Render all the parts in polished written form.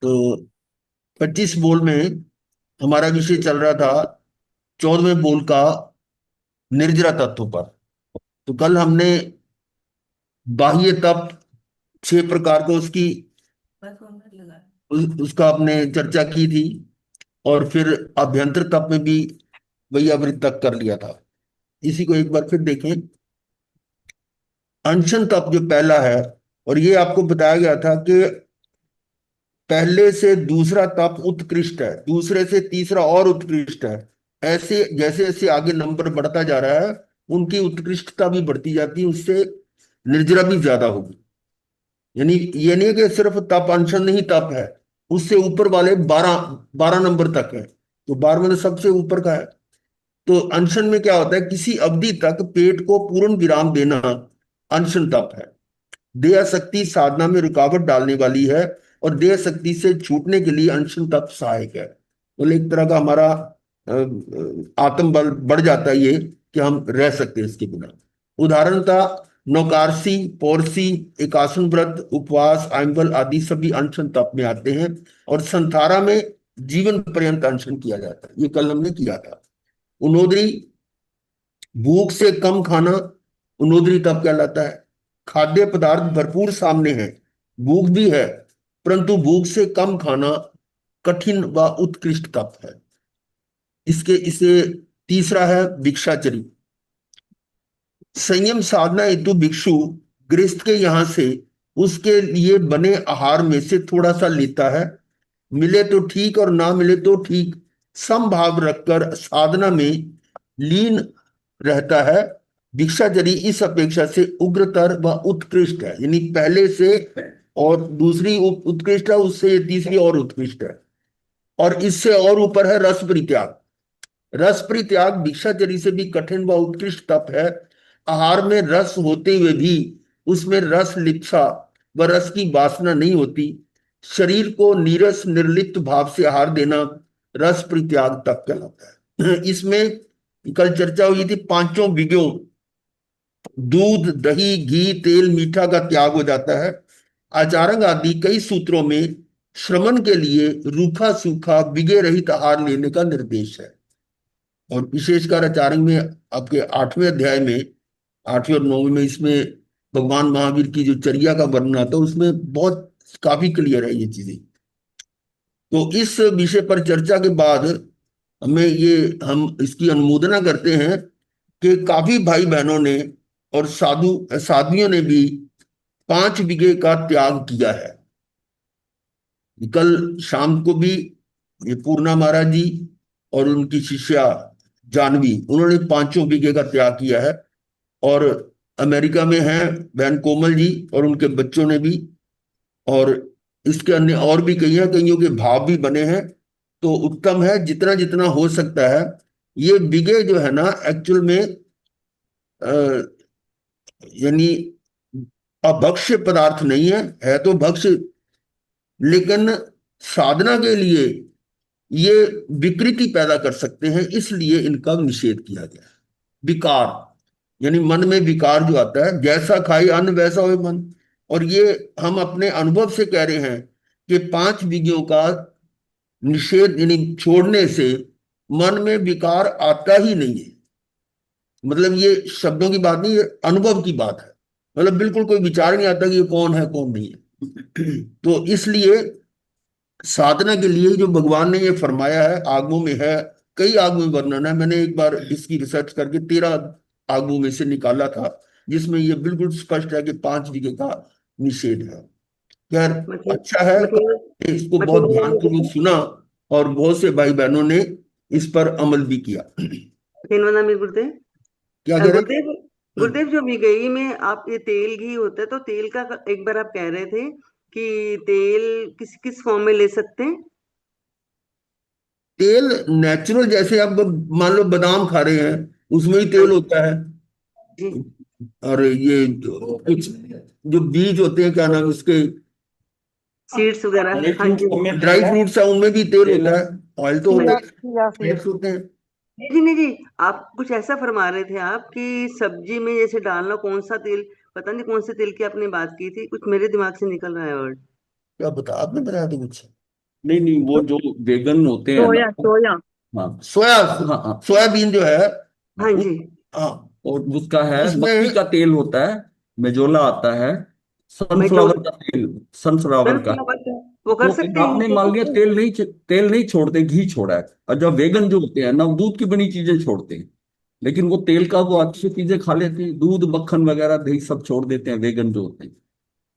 तो 25 बोल में हमारा विषय चल रहा था 14वें बोल का निर्जरा तत्व पर। तो कल हमने बाह्य तप 6 प्रकार को उसकी उसका आपने चर्चा की थी। और फिर अभ्यंतर तप में भी वही अवृत्त तक कर लिया था। इसी को एक बार फिर देखें। अनशन तप जो पहला है, और ये आपको बताया गया था कि पहले से दूसरा तप उत्कृष्ट है, दूसरे से तीसरा और उत्कृष्ट है। ऐसे जैसे जैसे आगे नंबर बढ़ता जा रहा है, उनकी उत्कृष्टता भी बढ़ती जाती है, उससे निर्जरा भी ज्यादा होगी। यानी ये नहीं है कि सिर्फ तप अनशन नहीं तप है, उससे ऊपर वाले 12 12 नंबर तक है। तो 12 में सबसे ऊपर का है। तो अनशन में क्या होता है, किसी अवधि तक पेट को पूर्ण विराम देना अनशन तप है। देह शक्ति साधना में रुकावट डालने वाली है, और देह शक्ति से छूटने के लिए अनशन तप सहायक है। तो एक तरह का हमारा आत्मबल बढ़ जाता है, ये कि हम रह सकते हैं इसके बिना। उदाहरण था नौकारसी, पौरसी, एकासन व्रत, उपवास, आइमबल आदि सभी अनशन तप में आते हैं। और संथारा में जीवन पर्यंत अनशन किया जाता है, ये कल हमने किया था। उनोदरी, भूख से कम खाना उनोदरी तप कहलाता है। खाद्य पदार्थ भरपूर सामने है, भूख भी है, परंतु भूख से कम खाना कठिन व उत्कृष्ट तप है। इसके इसे तीसरा है भिक्षाचरी। संयम साधना हेतु भिक्षु गृहस्थ के यहां से उसके लिए बने आहार में से थोड़ा सा लेता है। मिले तो ठीक और ना मिले तो ठीक, समभाव रखकर साधना में लीन रहता है। भिक्षाचरी इस अपेक्षा से उग्रतर व उत्कृष्ट है, यानी पहले से और दूसरी उत्कृष्ट है, उससे ये तीसरी और उत्कृष्ट है। और इससे और ऊपर है रस परित्याग। रस परित्याग भिक्षाचरी से भी कठिन व उत्कृष्ट तप है। आहार में रस होते हुए भी उसमें रस लिप्सा व रस की वासना नहीं होती। शरीर को नीरस निर्लिप्त भाव से आहार देना रस परित्याग तप कहलाता है। इसमें कल चर्चा हुई थी, पांचों विज्ञों दूध, दही, घी, तेल, मीठा का त्याग हो जाता है। आचारंग आदि कई सूत्रों में श्रमण के लिए रूखा सूखा विगे रहित आहार लेने का निर्देश है। और विशेषकर आचार्य में आपके 8वें अध्याय में, 8वें और 9वें में, इसमें भगवान महावीर की जो चर्या का वर्णन आता है, उसमें बहुत काफी क्लियर है ये चीजें। तो इस विषय पर चर्चा के बाद हमें ये हम इसकी अनुमोदना करते हैं कि काफी भाई बहनों ने और साधु साध्वियों ने भी 5 बीघे का त्याग किया है। कल शाम को भी ये पूर्णा महाराज जी और उनकी शिष्या जानवी, उन्होंने 5 बीघे का त्याग किया है। और अमेरिका में हैं बहन कोमल जी और उनके बच्चों ने भी। और इसके अन्य और भी कई हैं, कईयों के भाव भी बने हैं। तो उत्तम है, जितना जितना हो सकता है। ये बिगे जो है ना, एक्चुअल में अ, यानी अभक्ष्य पदार्थ नहीं है तो भक्ष्य, लेकिन साधना के लिए ये विकृति पैदा कर सकते हैं, इसलिए इनका निषेध किया गया है। विकार यानी मन में विकार जो आता है, जैसा खाई अन्न वैसा हो मन। और ये हम अपने अनुभव से कह रहे हैं कि 5 विधियों का निषेध यानी छोड़ने से मन में विकार आता ही नहीं है। मतलब ये शब्दों की बात नहीं, ये अनुभव की बात है। मतलब बिल्कुल कोई विचार नहीं आता कि ये कौन है कौन नहीं है। तो इसलिए साधना के लिए जो भगवान ने ये फरमाया है, आगमों में है, कई आगमों में वर्णन है। मैंने एक बार इसकी रिसर्च करके 13 आगमों में से निकाला था, जिसमें ये बिल्कुल स्पष्ट है कि 5 विधि का निषेध है। खैर, मतलब अच्छा है मतलब इसको बहुत मतलब ध्यानपूर्वक सुना, और बहुत से भाई बहनों ने इस पर अमल भी किया। नाम है गुरुदेव। क्या कह रहे गुरुदेव, हैं? गुरुदेव जो मिगई में आप ये तेल घी होता है, तो तेल का एक बार आप कह रहे थे कि तेल किस किस फॉर्म में ले सकते हैं। तेल नेचुरल, जैसे आप मान लो बादाम खा रहे हैं, उसमें भी हाँ तेल होता है। जी। और ये कुछ जो बीज होते हैं, क्या नाम है उसके, सीड्स वगैरह, हाँ जी। ड्राई फ्रूट्स है, उनमें भी तेल होता है। ऑयल तो हाँ होता जी। है, फैट्स होते हैं। नहीं जी, नहीं जी, आप कुछ ऐसा फरमा रहे थे आप कि सब्जी में जैसे डालना कौन सा तेल, पता नहीं कौन से तेल की आपने बात की थी, कुछ मेरे दिमाग से निकल रहा है वर्ड। क्या बता, आपने बताया तो कुछ। नहीं नहीं, वो जो वेगन होते हैं ना, सोया सोया। हाँ सोया, हाँ हाँ, सोयाबीन जो है हाँ उस, जी। हाँ, और उसका है मक्की उसमें का तेल होता है, मेजोला आता है, मेजोल सनफ्लावर का तेल, सनफ्लावर का। सनफ्लावर का वो कर तो सकते हैं, आपने यूज कर मान लिया सकते हैं। तेल नहीं छोड़ते, घी छोड़ा है। और जब वेगन जो होते हैं ना, वो दूध की बनी चीजें छोड़ते हैं, लेकिन वो तेल का वो अच्छी चीजें खा लेते हैं, दूध मक्खन वगैरह दही सब छोड़ देते हैं वेगन जो होते हैं।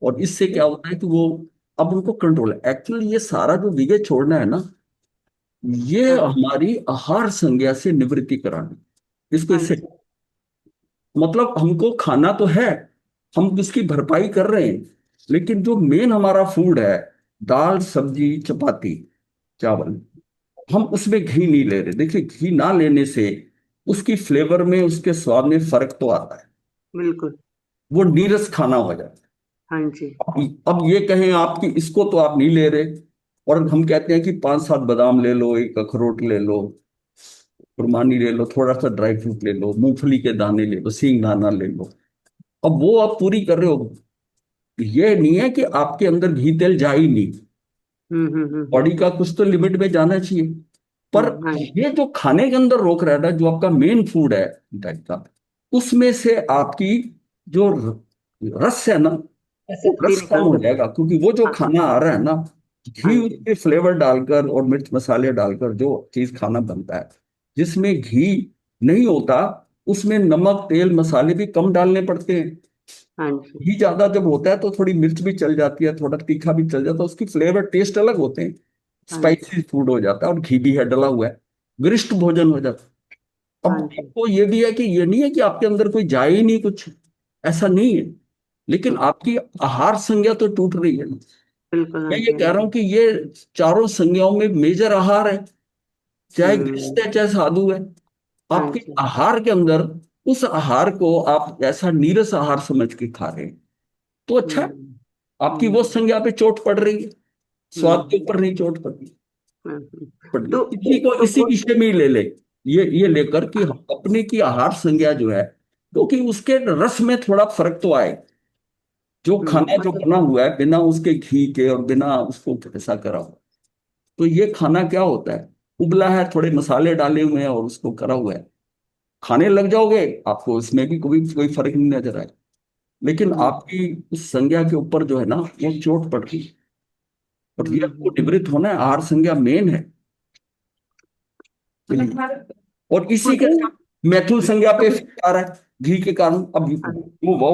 और इससे क्या होता है कि वो, अब उनको कंट्रोल है। एक्चुअली ये सारा जो विवेक छोड़ना है ना, ये हाँ हमारी आहार संज्ञा से निवृत्ति करानी, इसको हाँ इससे, जी। मतलब हमको खाना तो है, हम उसकी भरपाई कर रहे हैं, लेकिन जो मेन हमारा फूड है, दाल सब्जी चपाती चावल, हम उसमें घी नहीं ले रहे। देखिए, घी ना लेने से उसकी फ्लेवर में, उसके स्वाद में फर्क तो आता है, बिल्कुल। वो नीरस खाना हो जाता हाँ जी। है। अब ये कहें आपकी इसको तो आप नहीं ले रहे, और हम कहते हैं कि 5-7 बादाम ले लो, एक अखरोट ले लो, खुरमानी ले लो, थोड़ा सा ड्राई फ्रूट ले लो, मूंगफली के दाने ले लो, सींग दाना ले लो। अब वो आप पूरी कर रहे हो, ये नहीं है कि आपके अंदर घी तेल जा ही नहीं, बॉडी का कुछ तो लिमिट में जाना चाहिए। पर हाँ ये जो खाने के अंदर रोक रहा है ना, जो आपका मेन फूड है डाइट का, उसमें से आपकी जो रस है ना, वो शक्ति रस कम निकाल हो सकते जाएगा, क्योंकि वो जो हैं। हाँ खाना आ रहा है ना, हाँ घी जी। उसमें फ्लेवर डालकर और मिर्च मसाले डालकर जो चीज खाना बनता है, जिसमें घी नहीं होता, उसमें नमक तेल मसाले भी कम डालने पड़ते हैं। हाँ जी। घी ज्यादा जब होता है तो थोड़ी मिर्च भी चल जाती है, थोड़ा तीखा भी चल जाता है, उसकी फ्लेवर टेस्ट अलग होते हैं, हाँ जी। स्पाइसी फूड हो जाता है, और घी भी है डला हुआ है, गरिष्ठ भोजन हो जाता है। हाँ अब जी। आपको ये भी है कि ये नहीं है कि आपके अंदर कोई जाए ही नहीं कुछ, ऐसा नहीं है, लेकिन आपकी आहार संज्ञा तो टूट रही है ना। बिल्कुल। मैं हाँ ये जी। हाँ कह रहा हूं जी। कि ये चारों संज्ञाओं में मेजर आहार है, चाहे गृहस्थ हम्म। है चाहे साधु है। हाँ आपके जी। आहार के अंदर उस आहार को आप ऐसा नीरस आहार समझ के खा रहे हैं, तो अच्छा है। हम्म। आपकी वो हम्म। संज्ञा पे चोट पड़ रही है, स्वाद के हम्म। ऊपर नहीं चोट पड़ रही, पड़ रही। तो इसी को तो इसी विषय में ही ले ले, ये लेकर कि हम अपने की आहार संज्ञा जो है, क्योंकि उसके रस में थोड़ा फर्क तो आए। जो खाना जो मतलब बना हुआ है बिना उसके घी के और बिना उसको ऐसा करा हुआ, तो ये खाना क्या होता है, उबला है, थोड़े मसाले डाले हुए हैं और उसको करा हुआ है, खाने लग जाओगे, आपको इसमें भी कोई कोई फर्क नहीं नजर आए, लेकिन हम्म। आपकी उस संज्ञा के ऊपर जो है ना, वो चोट पड़ रही है। और ये आपको हम्म। निवृत्त होना है, आहार संज्ञा मेन है। और इसी के प्रोटीन। साथ मैथुन संज्ञा तो पे इफेक्ट आ रहा है घी के कारण। अब हाँ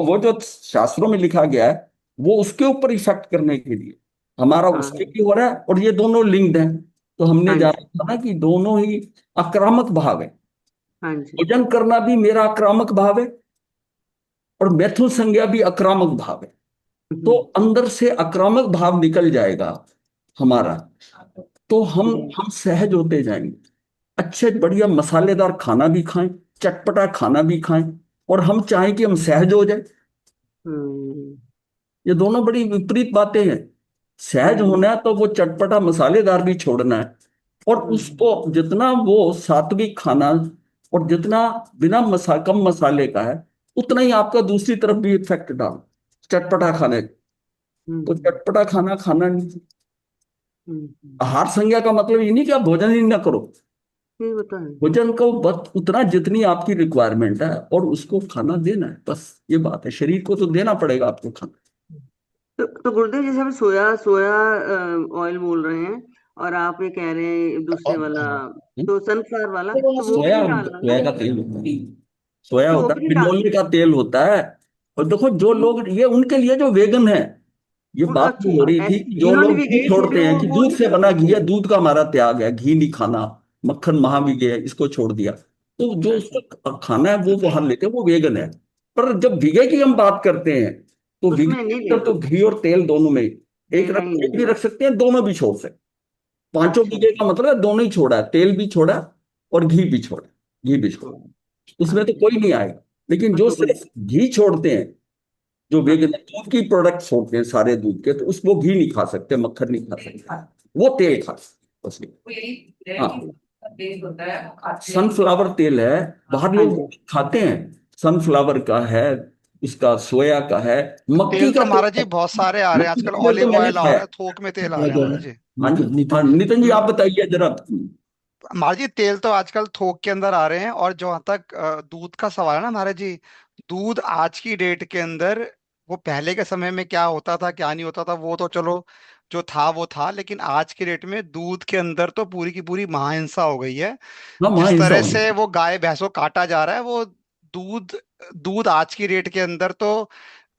वो जो शास्त्रों में लिखा गया है, वो उसके ऊपर इफेक्ट करने के लिए हमारा उसके हाँ। भी हो रहा है, और ये दोनों लिंक्ड हैं। तो हमने हाँ जाना जी। था ना कि दोनों ही आक्रामक भाव है, हाँ जी। भोजन करना भी मेरा आक्रामक भाव है, और मैथुन संज्ञा भी आक्रामक भाव है। तो हम्म। अंदर से आक्रामक भाव निकल जाएगा हमारा, तो हम जी। हम सहज होते जाएंगे, अच्छे बढ़िया मसालेदार खाना भी खाएं, चटपटा खाना भी खाएं, और हम चाहें कि हम सहज हो जाए। हम्म। ये दोनों बड़ी विपरीत बातें हैं। सहज हम्म। होना है तो वो चटपटा मसालेदार भी छोड़ना है, और हम्म। उसको जितना वो सात्विक खाना, और जितना बिना कम मसाले का है, उतना ही आपका दूसरी तरफ भी इफेक्ट डाल, चटपटा खाने। तो हम्म। चटपटा खाना खाना नहीं। हम्म। आहार संज्ञा का मतलब ये नहीं कि आप भोजन ही ना करो, ये होता है। भोजन को बस उतना जितनी आपकी रिक्वायरमेंट है, और उसको खाना देना है, बस ये बात है, शरीर को तो देना पड़ेगा आपको खाना। तो गुरुदेव, जैसे हम सोया सोया ऑयल बोल रहे हैं, और आप ये कह रहे हैं दूसरे वाला, तो सनफ्लावर वाला, तो वो भी सोया नहीं डालना सोया ना? का तेल होता है, सोया तो वो होता भी है, नहीं डाल। बिनोले का तेल होता है। और देखो, जो लोग ये उनके लिए जो वेगन है, ये बात अच्छा, तो हो रही थी ऐसे कि जो जिन्होंने लोग भी घी गए थे भी छोड़ते हैं कि वो दूध नहीं से कर बना घी सकते। है, दूध का हमारा त्याग है, घी नहीं खाना, मक्खन महा भी गया, इसको छोड़ दिया, तो जो अच्छा, उसका खाना है वो वहां लेते हैं, वो वेगन है। पर जब विगे की हम बात करते हैं, तो विगे उसमें नहीं के अंदर तो लेते। घी और तेल दोनों में नहीं एक भी नहीं। रख सकते हैं, दोनों भी छोड़ सकते हैं। पांचों अच्छा। विगे का मतलब है दोनों ही छोड़ा है, तेल भी छोड़ा और घी भी छोड़ा, घी भी छोड़ा, उसमें तो अच्छा। कोई नहीं आएगा। लेकिन जो उसमें कोई। सिर्फ घी छोड़ते हैं, जो वेगन अच्छा। दूध की प्रोडक्ट छोड़ते हैं सारे दूध के, तो उसको घी नहीं खा सकते, मक्खन नहीं खा सकते, वो तेल खा सकते बस। हाँ, सनफ्लावर तेल है, बाहर हाँ लोग जी। खाते हैं, सनफ्लावर का है, उसका सोया का है, मक्की तेल का तो महाराज तेल जी है। बहुत सारे आ रहे हैं मक्की आजकल, का तेल तो ऑलिव मैंने ऑयल आ खाया रहा है, है। थोक में तेल आ रहे हैं महाराज जी। हाँ जी, हाँ, नितिन नितिन जी आप बताइए जरा। महाराज जी तेल तो आजकल थोक के अंदर आ रहे हैं। और जहां तक दूध का सवाल है ना महाराज जी, दूध आज की डेट के अंदर, वो पहले के समय में क्या होता था क्या नहीं होता था वो तो चलो जो था वो था, लेकिन आज की डेट में दूध के अंदर तो पूरी की पूरी महाहिंसा हो गई है। हाँ, वहाँ जिस हिंसा तरह होगी। से वो गाय भैंसों काटा जा रहा है, वो दूध दूध आज की डेट के अंदर तो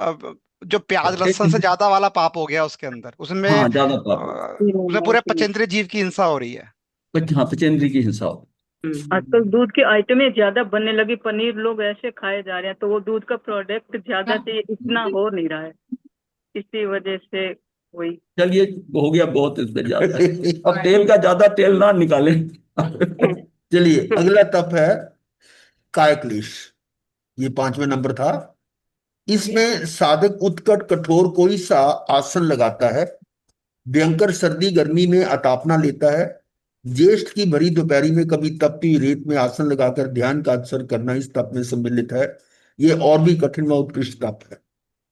जो प्याज लहसुन से ज्यादा वाला पाप हो गया उसके अंदर, उसमें हाँ, ज्यादा पाप है। उसमें पूरे पचेंद्रीय जीव की हिंसा हो रही है। हाँ, पचेंद्री की हिंसा होगी। आजकल दूध की आइटमें ज्यादा बनने लगी, पनीर लोग ऐसे खाए जा रहे हैं, तो वो दूध का प्रोडक्ट ज्यादा चाहिए, इतना हो नहीं रहा है, इसी वजह से वही। चलिए, हो गया बहुत इसमें ज्यादा। अब तेल का ज्यादा तेल ना निकालें। चलिए अगला तप है कायक्लेश। ये 5वें नंबर था। इसमें साधक उत्कट कठोर कोई सा आसन लगाता है, भयंकर सर्दी गर्मी में अतापना लेता है, ज्येष्ठ की भरी दोपहरी में कभी तपती हुई रेत में आसन लगाकर ध्यान का अवसर करना इस तप में सम्मिलित है। ये और भी कठिन व उत्कृष्ट तप है।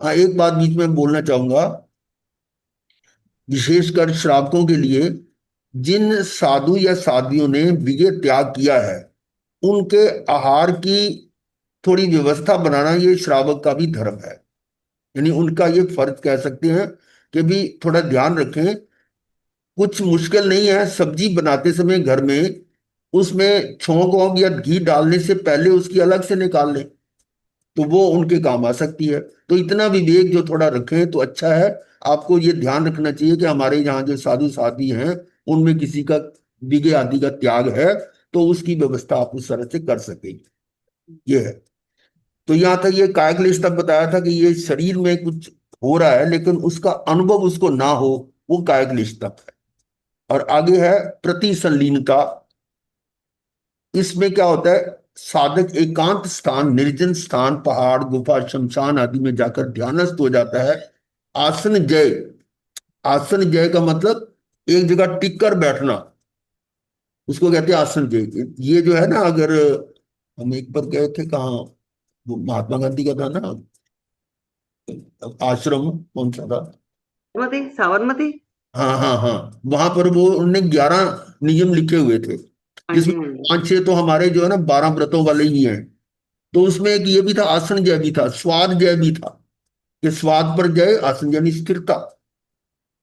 हाँ, एक बात बीच में बोलना चाहूंगा, विशेषकर श्रावकों के लिए। जिन साधु या साध्वियों ने विजय त्याग किया है, उनके आहार की थोड़ी व्यवस्था बनाना ये श्रावक का भी धर्म है। यानी उनका ये फर्ज कह सकते हैं कि भी थोड़ा ध्यान रखें। कुछ मुश्किल नहीं है, सब्जी बनाते समय घर में उसमें छौंक वोंक या घी डालने से पहले उसकी अलग से निकाल लें, तो वो उनके काम आ सकती है। तो इतना विवेक जो थोड़ा रखें तो अच्छा है। आपको ये ध्यान रखना चाहिए कि हमारे यहाँ जो साधु साध्वी हैं, उनमें किसी का विगे आदि का त्याग है, तो उसकी व्यवस्था आप उस तरह से कर सकेंगे। ये है। तो यहाँ तक ये कायक्लेश तक बताया था कि ये शरीर में कुछ हो रहा है लेकिन उसका अनुभव उसको ना हो, वो कायक्लेश तक है। और आगे है प्रतिसंलीनता। इसमें क्या होता है, साधक एकांत स्थान, निर्जन स्थान, पहाड़, गुफा, शमशान आदि में जाकर ध्यानस्थ हो जाता है। आसन जय। आसन जय का मतलब एक जगह टिक कर बैठना, उसको कहते हैं आसन जय। ये जो है ना, अगर हम एक बार गए थे कहाँ, वो महात्मा गांधी का था ना आश्रम, कौन सा था? साबरमती साबरमती। हाँ हाँ हाँ। वहां पर वो उनने 11 नियम लिखे हुए थे, हाँ जी, जिसमें हाँ जी। 5-6 तो हमारे जो है ना 12 व्रतों वाले ही हैं। तो उसमें एक ये भी था, आसन जय भी था, स्वाद जय भी था, कि स्वाद पर जय, आसन यानी स्थिरता।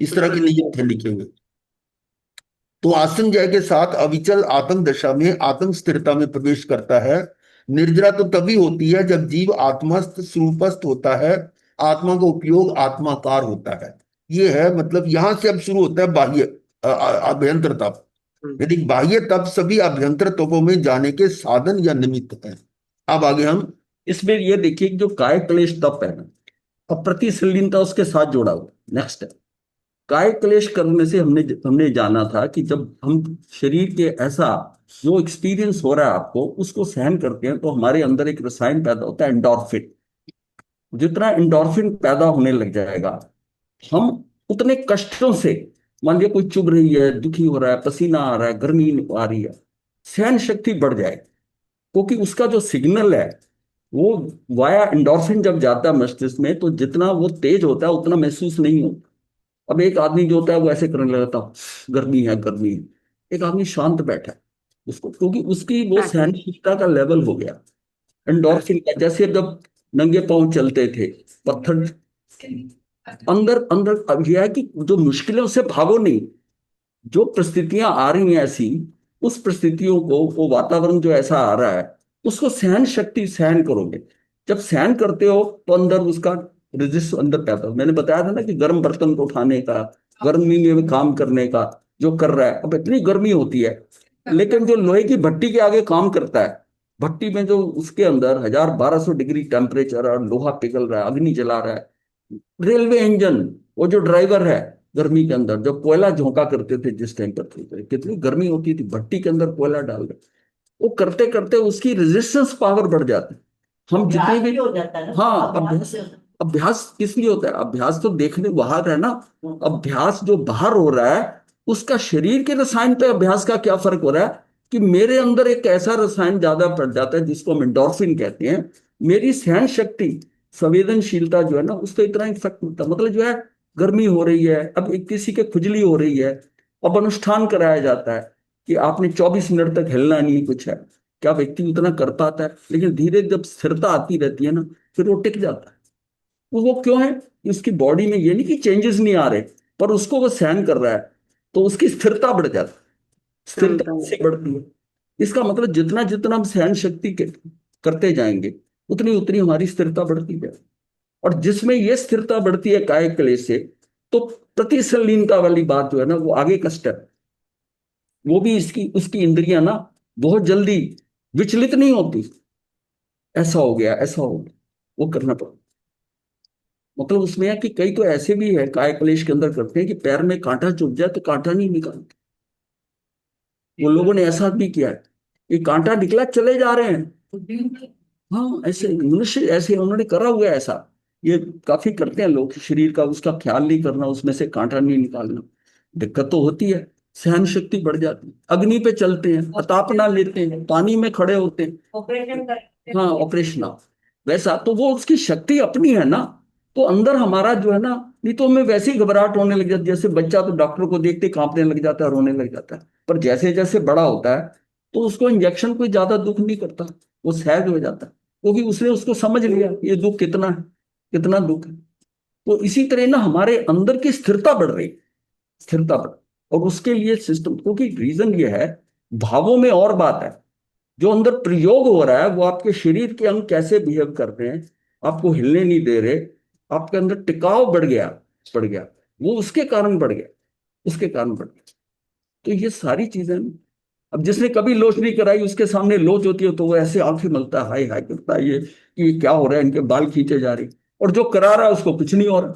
इस तरह के नियम थे लिखे हुए। तो आसन जय के साथ अविचल आत्म दशा में, आत्म स्थिरता में प्रवेश करता है। निर्जरा तो तभी होती है जब जीव आत्मस्थ स्वरूपस्थ होता है, आत्मा का उपयोग आत्माकार होता है। ये है मतलब, यहां से अब शुरू होता है बाह्य अभ्यंतर तप। यदि बाह्य तप सभी अभ्यंतर तपों में जाने के साधन या निमित्त है। अब आगे हम इसमें ये देखिए कि जो काय क्लेश तप है ना, अब प्रतिसंलीनता उसके साथ जोड़ा हुआ। नेक्स्ट है काय क्लेश करने से हमने हमने जाना था कि जब हम शरीर के ऐसा जो एक्सपीरियंस हो रहा है आपको उसको सहन करते हैं, तो हमारे अंदर एक रसायन पैदा होता है एंडोर्फिन। जितना एंडोर्फिन पैदा होने लग जाएगा, हम उतने कष्टों से, मान लिया कोई चुभ रही है, दुखी हो रहा है, पसीना आ रहा है, गर्मी आ रही है, सहन शक्ति बढ़ जाएगी। क्योंकि उसका जो सिग्नल है वो वाया एंडोर्फिन जब जाता है मस्तिष्क में, तो जितना वो तेज होता है उतना महसूस नहीं होता। अब एक आदमी जो होता है वो ऐसे करने लगता है, गर्मी है गर्मी है। एक आदमी शांत बैठा है, उसको क्योंकि उसकी वो हाँ जी। सहनशीलता का लेवल हो गया एंडोर्फिन का। जैसे जब नंगे पांव चलते थे, पत्थर अंदर अंदर। अब यह है कि जो मुश्किलें उससे भागो नहीं, जो परिस्थितियां आ रही हैं ऐसी, उस परिस्थितियों को, वो वातावरण जो ऐसा आ रहा है, उसको सहन शक्ति सहन करोगे। जब सहन करते हो तो अंदर उसका रेजिस्ट अंदर पैदा हो। मैंने बताया था ना कि गर्म बर्तन को उठाने का, गर्मी में काम करने का जो कर रहा है, अब इतनी गर्मी होती है, लेकिन जो लोहे की भट्टी के आगे काम करता है, भट्टी में जो उसके अंदर 1000-1200 डिग्री टेम्परेचर और लोहा पिघल रहा है, अग्नि जला रहा है। रेलवे इंजन, वो जो ड्राइवर है, गर्मी के अंदर जब कोयला झोंका करते थे जिस टाइम पर थे, कितनी गर्मी होती थी, भट्टी के अंदर कोयला डाल रहे, वो करते करते उसकी रेजिस्टेंस पावर बढ़ जाती है। हम जितने भी हो जाता है ना। हाँ, अभ्यास। अभ्यास किस लिए होता है? अभ्यास तो देखने बाहर है ना, अभ्यास जो बाहर हो रहा है उसका शरीर के रसायन पे अभ्यास का क्या फर्क हो रहा है कि मेरे अंदर एक ऐसा रसायन ज्यादा पड़ जाता है जिसको हम एंडोर्फिन कहते हैं। मेरी सहन शक्ति संवेदनशीलता जो है ना, उससे इतना इफेक्ट मिलता है। मतलब जो है, गर्मी हो रही है, अब एक किसी के खुजली हो रही है, अब अनुष्ठान कराया जाता है कि आपने 24 मिनट तक हिलना नहीं है, कुछ है, क्या व्यक्ति उतना कर पाता है? लेकिन धीरे जब स्थिरता आती रहती है ना, फिर वो टिक जाता है। वो क्यों है? कि उसकी बॉडी में ये नहीं कि चेंजेस नहीं आ रहे, पर उसको वो सहन कर रहा है, तो उसकी स्थिरता बढ़ जाती है। स्थिरता क्षमता। से बढ़ती है। इसका मतलब जितना जितना हम सहन शक्ति करते जाएंगे, उतनी उतनी हमारी स्थिरता बढ़ती है। और जिसमें ये स्थिरता बढ़ती है कायिक क्लेश से, तो प्रतिसंलीनता वाली बात जो है ना, वो आगे का स्टेप, वो भी इसकी उसकी इंद्रियां ना बहुत जल्दी विचलित नहीं होती। ऐसा हो गया, ऐसा हो गया, वो करना पड़ता। मतलब उसमें है कि कई तो ऐसे भी है काय क्लेश के अंदर करते हैं कि पैर में कांटा चुभ जाए तो कांटा नहीं निकालते। वो लोगों ने ऐसा भी किया है कि कांटा निकला, चले जा रहे हैं। हाँ, ऐसे मनुष्य ऐसे उन्होंने करा हुआ है ऐसा। ये काफी करते हैं लोग, शरीर का उसका ख्याल नहीं करना, उसमें से कांटा नहीं निकालना। दिक्कत तो होती है, सहन शक्ति बढ़ जाती है। अग्नि पे चलते हैं, अतापना लेते हैं, पानी में खड़े होते हैं, ऑपरेशन करते हैं। हाँ, ऑपरेशन। वैसा तो वो उसकी शक्ति अपनी है ना। तो अंदर हमारा जो है ना, नहीं तो हमें वैसे ही घबराहट होने लग जाती है। जैसे बच्चा तो डॉक्टर को देखते ही कांपने लग जाता है, रोने लग जाता है। पर जैसे जैसे बड़ा होता है, तो उसको इंजेक्शन कोई ज्यादा दुख नहीं करता, वो सहज हो जाता है, क्योंकि उसने उसको समझ लिया ये दुख कितना है, कितना दुख है। तो इसी तरह ना हमारे अंदर की स्थिरता बढ़ रही है, स्थिरता बढ़। और उसके लिए सिस्टम, क्योंकि रीजन ये है, भावों में और बात है। जो अंदर प्रयोग हो रहा है, वो आपके शरीर के अंग कैसे बिहेव कर रहे हैं, आपको हिलने नहीं दे रहे, आपके अंदर टिकाव बढ़ गया, वो उसके कारण बढ़ गया, उसके कारण बढ़ गया। तो ये सारी चीजें, अब जिसने कभी लोच नहीं कराई, उसके सामने लोच होती है तो वो ऐसे आंखें मलता है, हाय हाय करता है, ये क्या हो रहा है, इनके बाल खींचे जा रहे। और जो करा रहा है उसको कुछ नहीं हो रहा,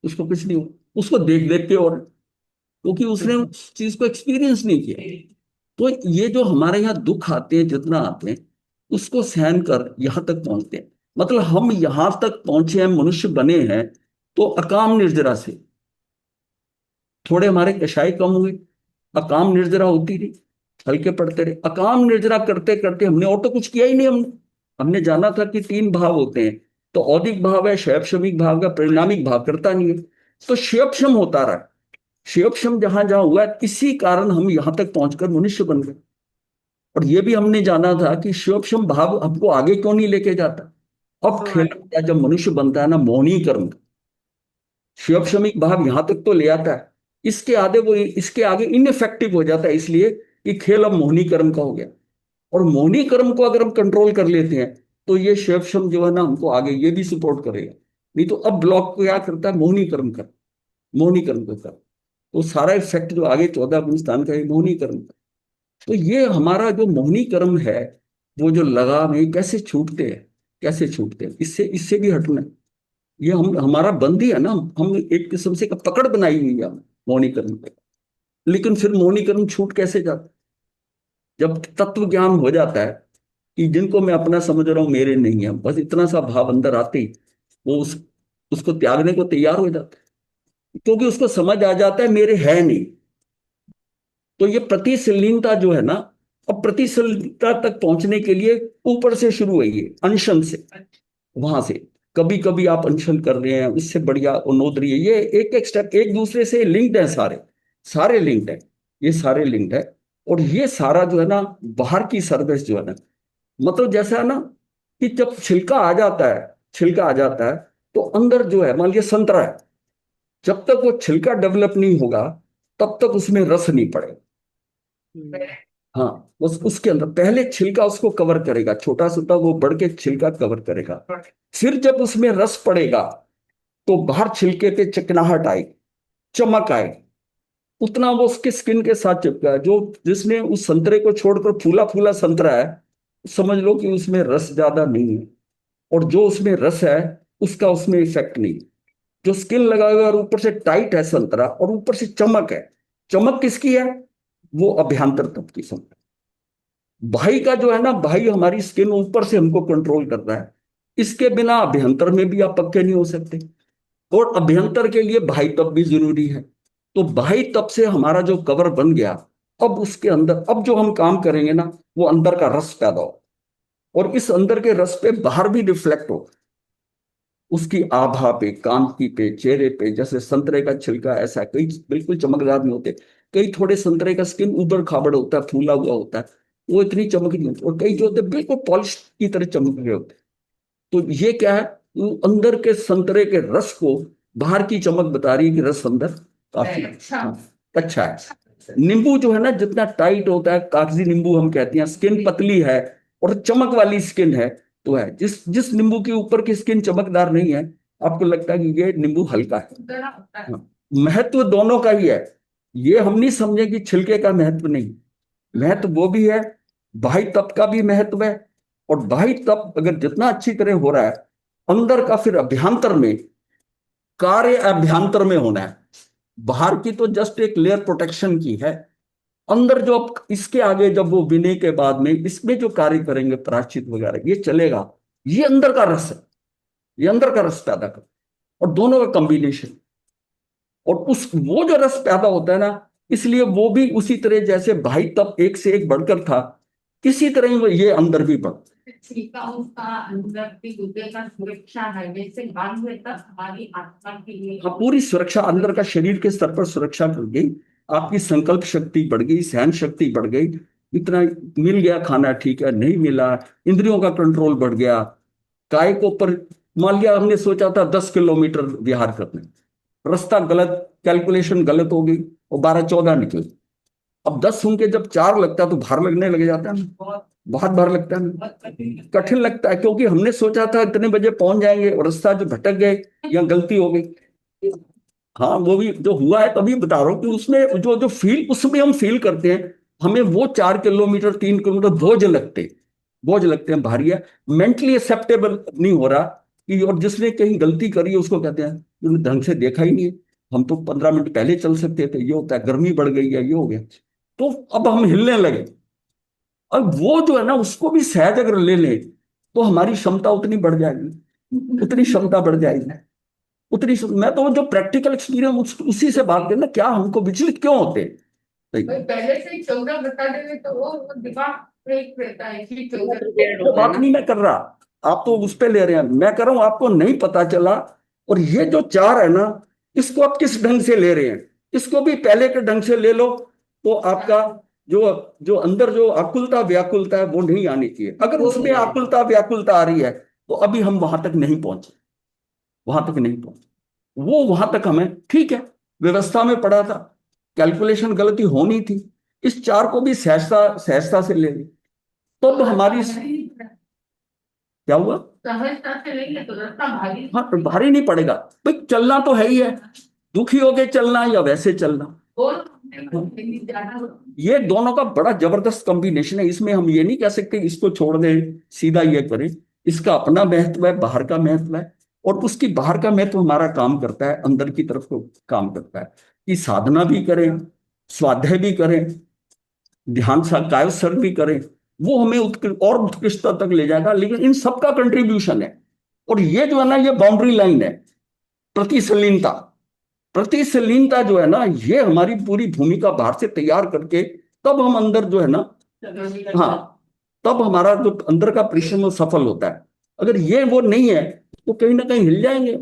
उसको कुछ नहीं हो रहा, उसको देख देख के हो रहा है, क्योंकि उसने उस चीज को एक्सपीरियंस नहीं किया। तो ये जो हमारे यहाँ दुख आते हैं, जितना आते हैं, उसको सहन कर यहाँ तक पहुंचते हैं। मतलब हम यहाँ तक पहुंचे हैं, मनुष्य बने हैं, तो अकाम निर्जरा से। थोड़े हमारे कषाय कम हुए, अकाम निर्जरा होती रही, हल्के पड़ते रहे। अकाम निर्जरा करते करते हमने और तो कुछ किया ही नहीं। हमने हमने जाना था कि 3 भाव होते हैं, तो औदिक भाव है, शैवशमिक भाव का, परिणामिक भाव करता नहीं है। तो शैवशम होता रहा, शैवशम जहां जहां हुआ है, इसी कारण हम यहां तक पहुंचकर मनुष्य बन गए। और ये भी हमने जाना था कि शैवशम भाव हमको आगे क्यों नहीं लेके जाता। अब खेल होता है जब मनुष्य बनता है ना, मोहनी कर्म, शैवशमिक भाव यहां तक तो ले आता है, इसके आगे इनइफेक्टिव हो जाता है, इसलिए कि खेल अब मोहिनी कर्म का हो गया। और मोहिनी कर्म को अगर हम कंट्रोल कर लेते हैं, तो ये शैवशम जो है ना, हमको आगे ये भी सपोर्ट करेगा। नहीं तो अब ब्लॉक को क्या करता है, मोहिनी कर्म कर, मोहिनी कर्म को कर, तो सारा इफेक्ट जो आगे 14 गुण का है, मोहिनी कर्म का। तो ये हमारा जो मोहिनी कर्म है, वो जो लगाव है, कैसे छूटते हैं, कैसे छूटते हैं, इससे इससे भी हटना है। ये हम हमारा बंदी है ना, हम एक किस्म से का पकड़ बनाई हुई है मौनीकरण पे। लेकिन फिर मौनीकरण छूट कैसे जाता? जब तत्व ज्ञान हो जाता है कि जिनको मैं अपना समझ रहा हूं मेरे नहीं है, बस इतना सा भाव अंदर आते ही वो उसको त्यागने को तैयार हो जाता है, क्योंकि उसको समझ आ जाता है मेरे है नहीं। तो ये प्रतिसंलीनता जो है ना, अब प्रतिसंलीनता तक पहुंचने के लिए ऊपर से शुरू हुई है, अनशन से, वहां से। कभी कभी आप अनशन कर रहे हैं, उससे बढ़िया उन्नोद रही है। ये एक एक स्टेप एक दूसरे से लिंक्ड है, सारे सारे लिंक्ड है, ये सारे लिंक्ड है। और ये सारा जो है ना, बाहर की सर्विस जो है ना, मतलब जैसा है ना कि जब छिलका आ जाता है, छिलका आ जाता है, तो अंदर जो है, मान लिया संतरा है, जब तक वो छिलका डेवलप नहीं होगा, तब तक उसमें रस नहीं पड़ेगा। हाँ, बस उसके अंदर पहले छिलका उसको कवर करेगा, छोटा छोटा वो बढ़ के छिलका कवर करेगा। फिर जब उसमें रस पड़ेगा, तो बाहर छिलके पे चिकनाहट आएगी, चमक आएगी, उतना वो उसके स्किन के साथ चिपका है। जो जिसने उस संतरे को छोड़कर फूला फूला संतरा है, समझ लो कि उसमें रस ज्यादा नहीं है। और जो उसमें रस है, उसका उसमें इफेक्ट नहीं। जो स्किन लगा हुआ है और ऊपर से टाइट है संतरा, और ऊपर से चमक है, चमक किसकी है? वो अभ्यंतर तत्व की संतरा। भाई का जो है ना, भाई हमारी स्किन ऊपर से हमको कंट्रोल कर रहा है, इसके बिना अभ्यंतर में भी आप पक्के नहीं हो सकते। और अभ्यंतर के लिए भाई तब भी जरूरी है। तो भाई तब से हमारा जो कवर बन गया, अब उसके अंदर अब जो हम काम करेंगे ना, वो अंदर का रस पैदा हो, और इस अंदर के रस पे बाहर भी रिफ्लेक्ट हो। उसकी आभा पे, कांति पे, चेहरे पे, जैसे संतरे का छिलका ऐसा, कई बिल्कुल चमकदार नहीं होते, कई थोड़े संतरे का स्किन उबड़ खाबड़ होता है, फूला हुआ होता है, वो इतनी चमक नहीं होती, और कई जो होते हैं बिल्कुल पॉलिश की तरह चमक रहे होते हैं। तो ये क्या है, वो अंदर के संतरे के रस को बाहर की चमक बता रही है कि रस अंदर काफी अच्छा है। नींबू जो है ना, जितना टाइट होता है, कागजी नींबू हम कहते हैं, स्किन पतली है और चमक वाली स्किन है, तो है जिस जिस नींबू के ऊपर की स्किन चमकदार नहीं है, आपको लगता है कि ये नींबू हल्का है। हाँ, महत्व दोनों का ही है। ये हम नहीं समझे कि छिलके का महत्व नहीं, महत्व वो भी है, बाह्य तप का भी महत्व है। और बाह्य तप अगर जितना अच्छी तरह हो रहा है, अंदर का फिर अभ्यंतर में, कार्य अभ्यंतर में होना है। बाहर की तो जस्ट एक लेयर प्रोटेक्शन की है, अंदर जो अब इसके आगे जब वो विनय के बाद में इसमें जो कार्य करेंगे, प्रायश्चित वगैरह, ये चलेगा, ये अंदर का रस है, ये अंदर का रस पैदा कर, और दोनों का कॉम्बिनेशन, और उस वो जो रस पैदा होता है ना, इसलिए वो भी उसी तरह जैसे भाई तब एक से एक बढ़कर था, इसी तरह ही ये अंदर भी बढ़। छिलकाओं का अंदर की गुर्दे का सुरक्षा है, जैसे बंद हुए तब हमारी आत्मा के लिए। हाँ, पूरी सुरक्षा अंदर का, शरीर के स्तर पर सुरक्षा बढ़ गई, आपकी संकल्प शक्ति बढ़ गई, सहन शक्ति बढ़ गई, इतना मिल गया खाना ठीक है, नहीं मिला, इंद्रियों का कंट्रोल बढ़ गया, काय को पर, मान लिया हमने सोचा था 10 किलोमीटर विहार करने, रास्ता गलत, कैलकुलेशन गलत हो गई और 12-14 निकले। अब 10 सुन के जब 4 लगता है तो भार लगने लग जाता है ना, बहुत भार लगता है ना, कठिन लगता है, क्योंकि हमने सोचा था इतने बजे पहुंच जाएंगे और रास्ता जो भटक गए या गलती हो गई। हाँ, वो भी जो हुआ है, तभी बता रहा हूँ कि उसमें जो जो फील, उसमें हम फील करते हैं, हमें वो 4 किलोमीटर 3 किलोमीटर बोझ लगते हैं, भारी है, मेंटली एक्सेप्टेबल नहीं हो रहा कि, और जिसने कहीं गलती करी है उसको कहते हैं तुमने ढंग से देखा ही नहीं है, हम तो 15 मिनट पहले चल सकते थे, ये होता है, गर्मी बढ़ गई है, ये हो गया। तो अब हम हिलने लगे, और वो जो है ना, उसको भी सहज अगर ले ले तो हमारी क्षमता उतनी बढ़ जाएगी, उतनी क्षमता बढ़ जाएगी, मैं तो जो प्रैक्टिकल एक्सपीरियंस उसी से बात करना, क्या हमको विचलित क्यों होते हैं? पहले से ही 14 बता देंगे तो वो दिमाग फ्रेश रहता है, इसलिए 14। वो बात नहीं मैं कर रहा, आप तो उस पे ले रहे हैं, मैं कर रहा हूं आपको नहीं पता चला। और ये जो 4 है ना, इसको आप किस ढंग से ले रहे हैं, इसको भी पहले के ढंग से ले लो, तो आपका जो जो अंदर जो आकुलता व्याकुलता है वो नहीं आनी चाहिए। अगर उसमें आकुलता व्याकुलता आ रही है तो अभी हम वहां तक नहीं पहुंचे, वहां तक नहीं पहुंचे, वो वहां तक हमें ठीक है, व्यवस्था में पड़ा था, कैलकुलेशन गलती होनी थी, इस 4 को भी सहजता सहजता से ले ली, तो हमारी क्या हुआ, सहजता से लेंगे तो रास्ता भारी। हाँ, तो भारी नहीं पड़ेगा भाई, चलना तो है ही है, दुखी होके चलना या वैसे चलना, और ये दोनों का बड़ा जबरदस्त कॉम्बिनेशन है। इसमें हम ये नहीं कह सकते इसको छोड़ दें सीधा ये करें, इसका अपना महत्व है, बाहर का महत्व है, और उसकी बाहर का महत्व हमारा काम करता है, अंदर की तरफ को काम करता है कि साधना भी करें, स्वाध्याय भी करें, ध्यान सा कायोत्सर्ग भी करें, वो हमें और उत्कृष्टता तक ले जाएगा। लेकिन इन सबका कंट्रीब्यूशन है, और ये जो है ना, ये बाउंड्री लाइन है, प्रतिसलीनता, प्रतिसलीनता जो है ना, ये हमारी पूरी भूमिका बाहर से तैयार करके तब हम अंदर जो है ना, हाँ, तब हमारा जो अंदर का परिश्रम वो सफल होता है। अगर ये वो नहीं है तो कहीं ना कहीं हिल जाएंगे।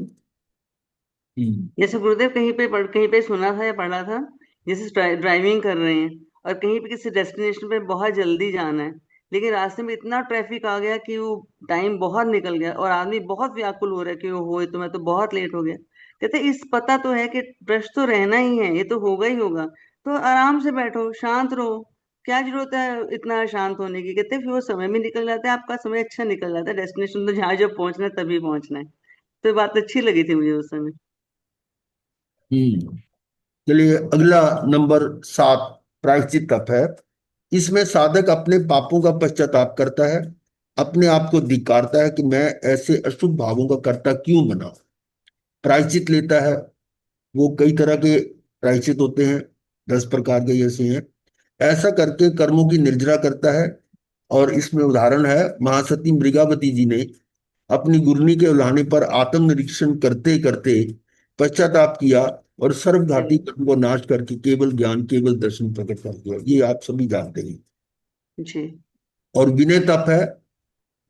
जैसे गुरुदेव कहीं पे सुना था या पढ़ा था, जैसे ड्राइविंग कर रहे हैं और कहीं पे किसी डेस्टिनेशन पे बहुत जल्दी जाना है, लेकिन रास्ते में इतना ट्रैफिक आ गया कि वो टाइम बहुत निकल गया और आदमी बहुत व्याकुल हो रहा है कि वो हो तो मैं तो बहुत लेट हो गया। कहते इस पता तो है कि ब्रश तो रहना ही है, ये तो होगा ही होगा, तो आराम से बैठो, शांत रहो, क्या जरूरत है इतना शांत होने की। कहते फिर वो समय भी निकल जाता है, आपका समय अच्छा निकल जाता है, डेस्टिनेशन तो जहाँ जब पहुंचना है तभी पहुंचना है। तो ये बात अच्छी लगी थी मुझे उस समय। हम्म। चलिए, अगला नंबर 7 प्रायश्चित तप है। इसमें साधक अपने पापों का पश्चाताप करता है, अपने आप को धिक्कारता है कि मैं ऐसे अशुभ भावों का कर्ता क्यों बना, प्रायश्चित लेता है। वो कई तरह के प्रायश्चित होते हैं, 10 प्रकार के ऐसे हैं। ऐसा करके कर्मों की निर्जरा करता है। और इसमें उदाहरण है, महासती मृगावती जी ने अपनी गुरनी के उल्हाने पर आत्मनिरीक्षण करते करते पश्चाताप किया और सर्वघाती कर्म को नाश करके केवल ज्ञान केवल दर्शन प्रकट कर दिया। ये आप सभी जानते हैं। जी। और विनय तप है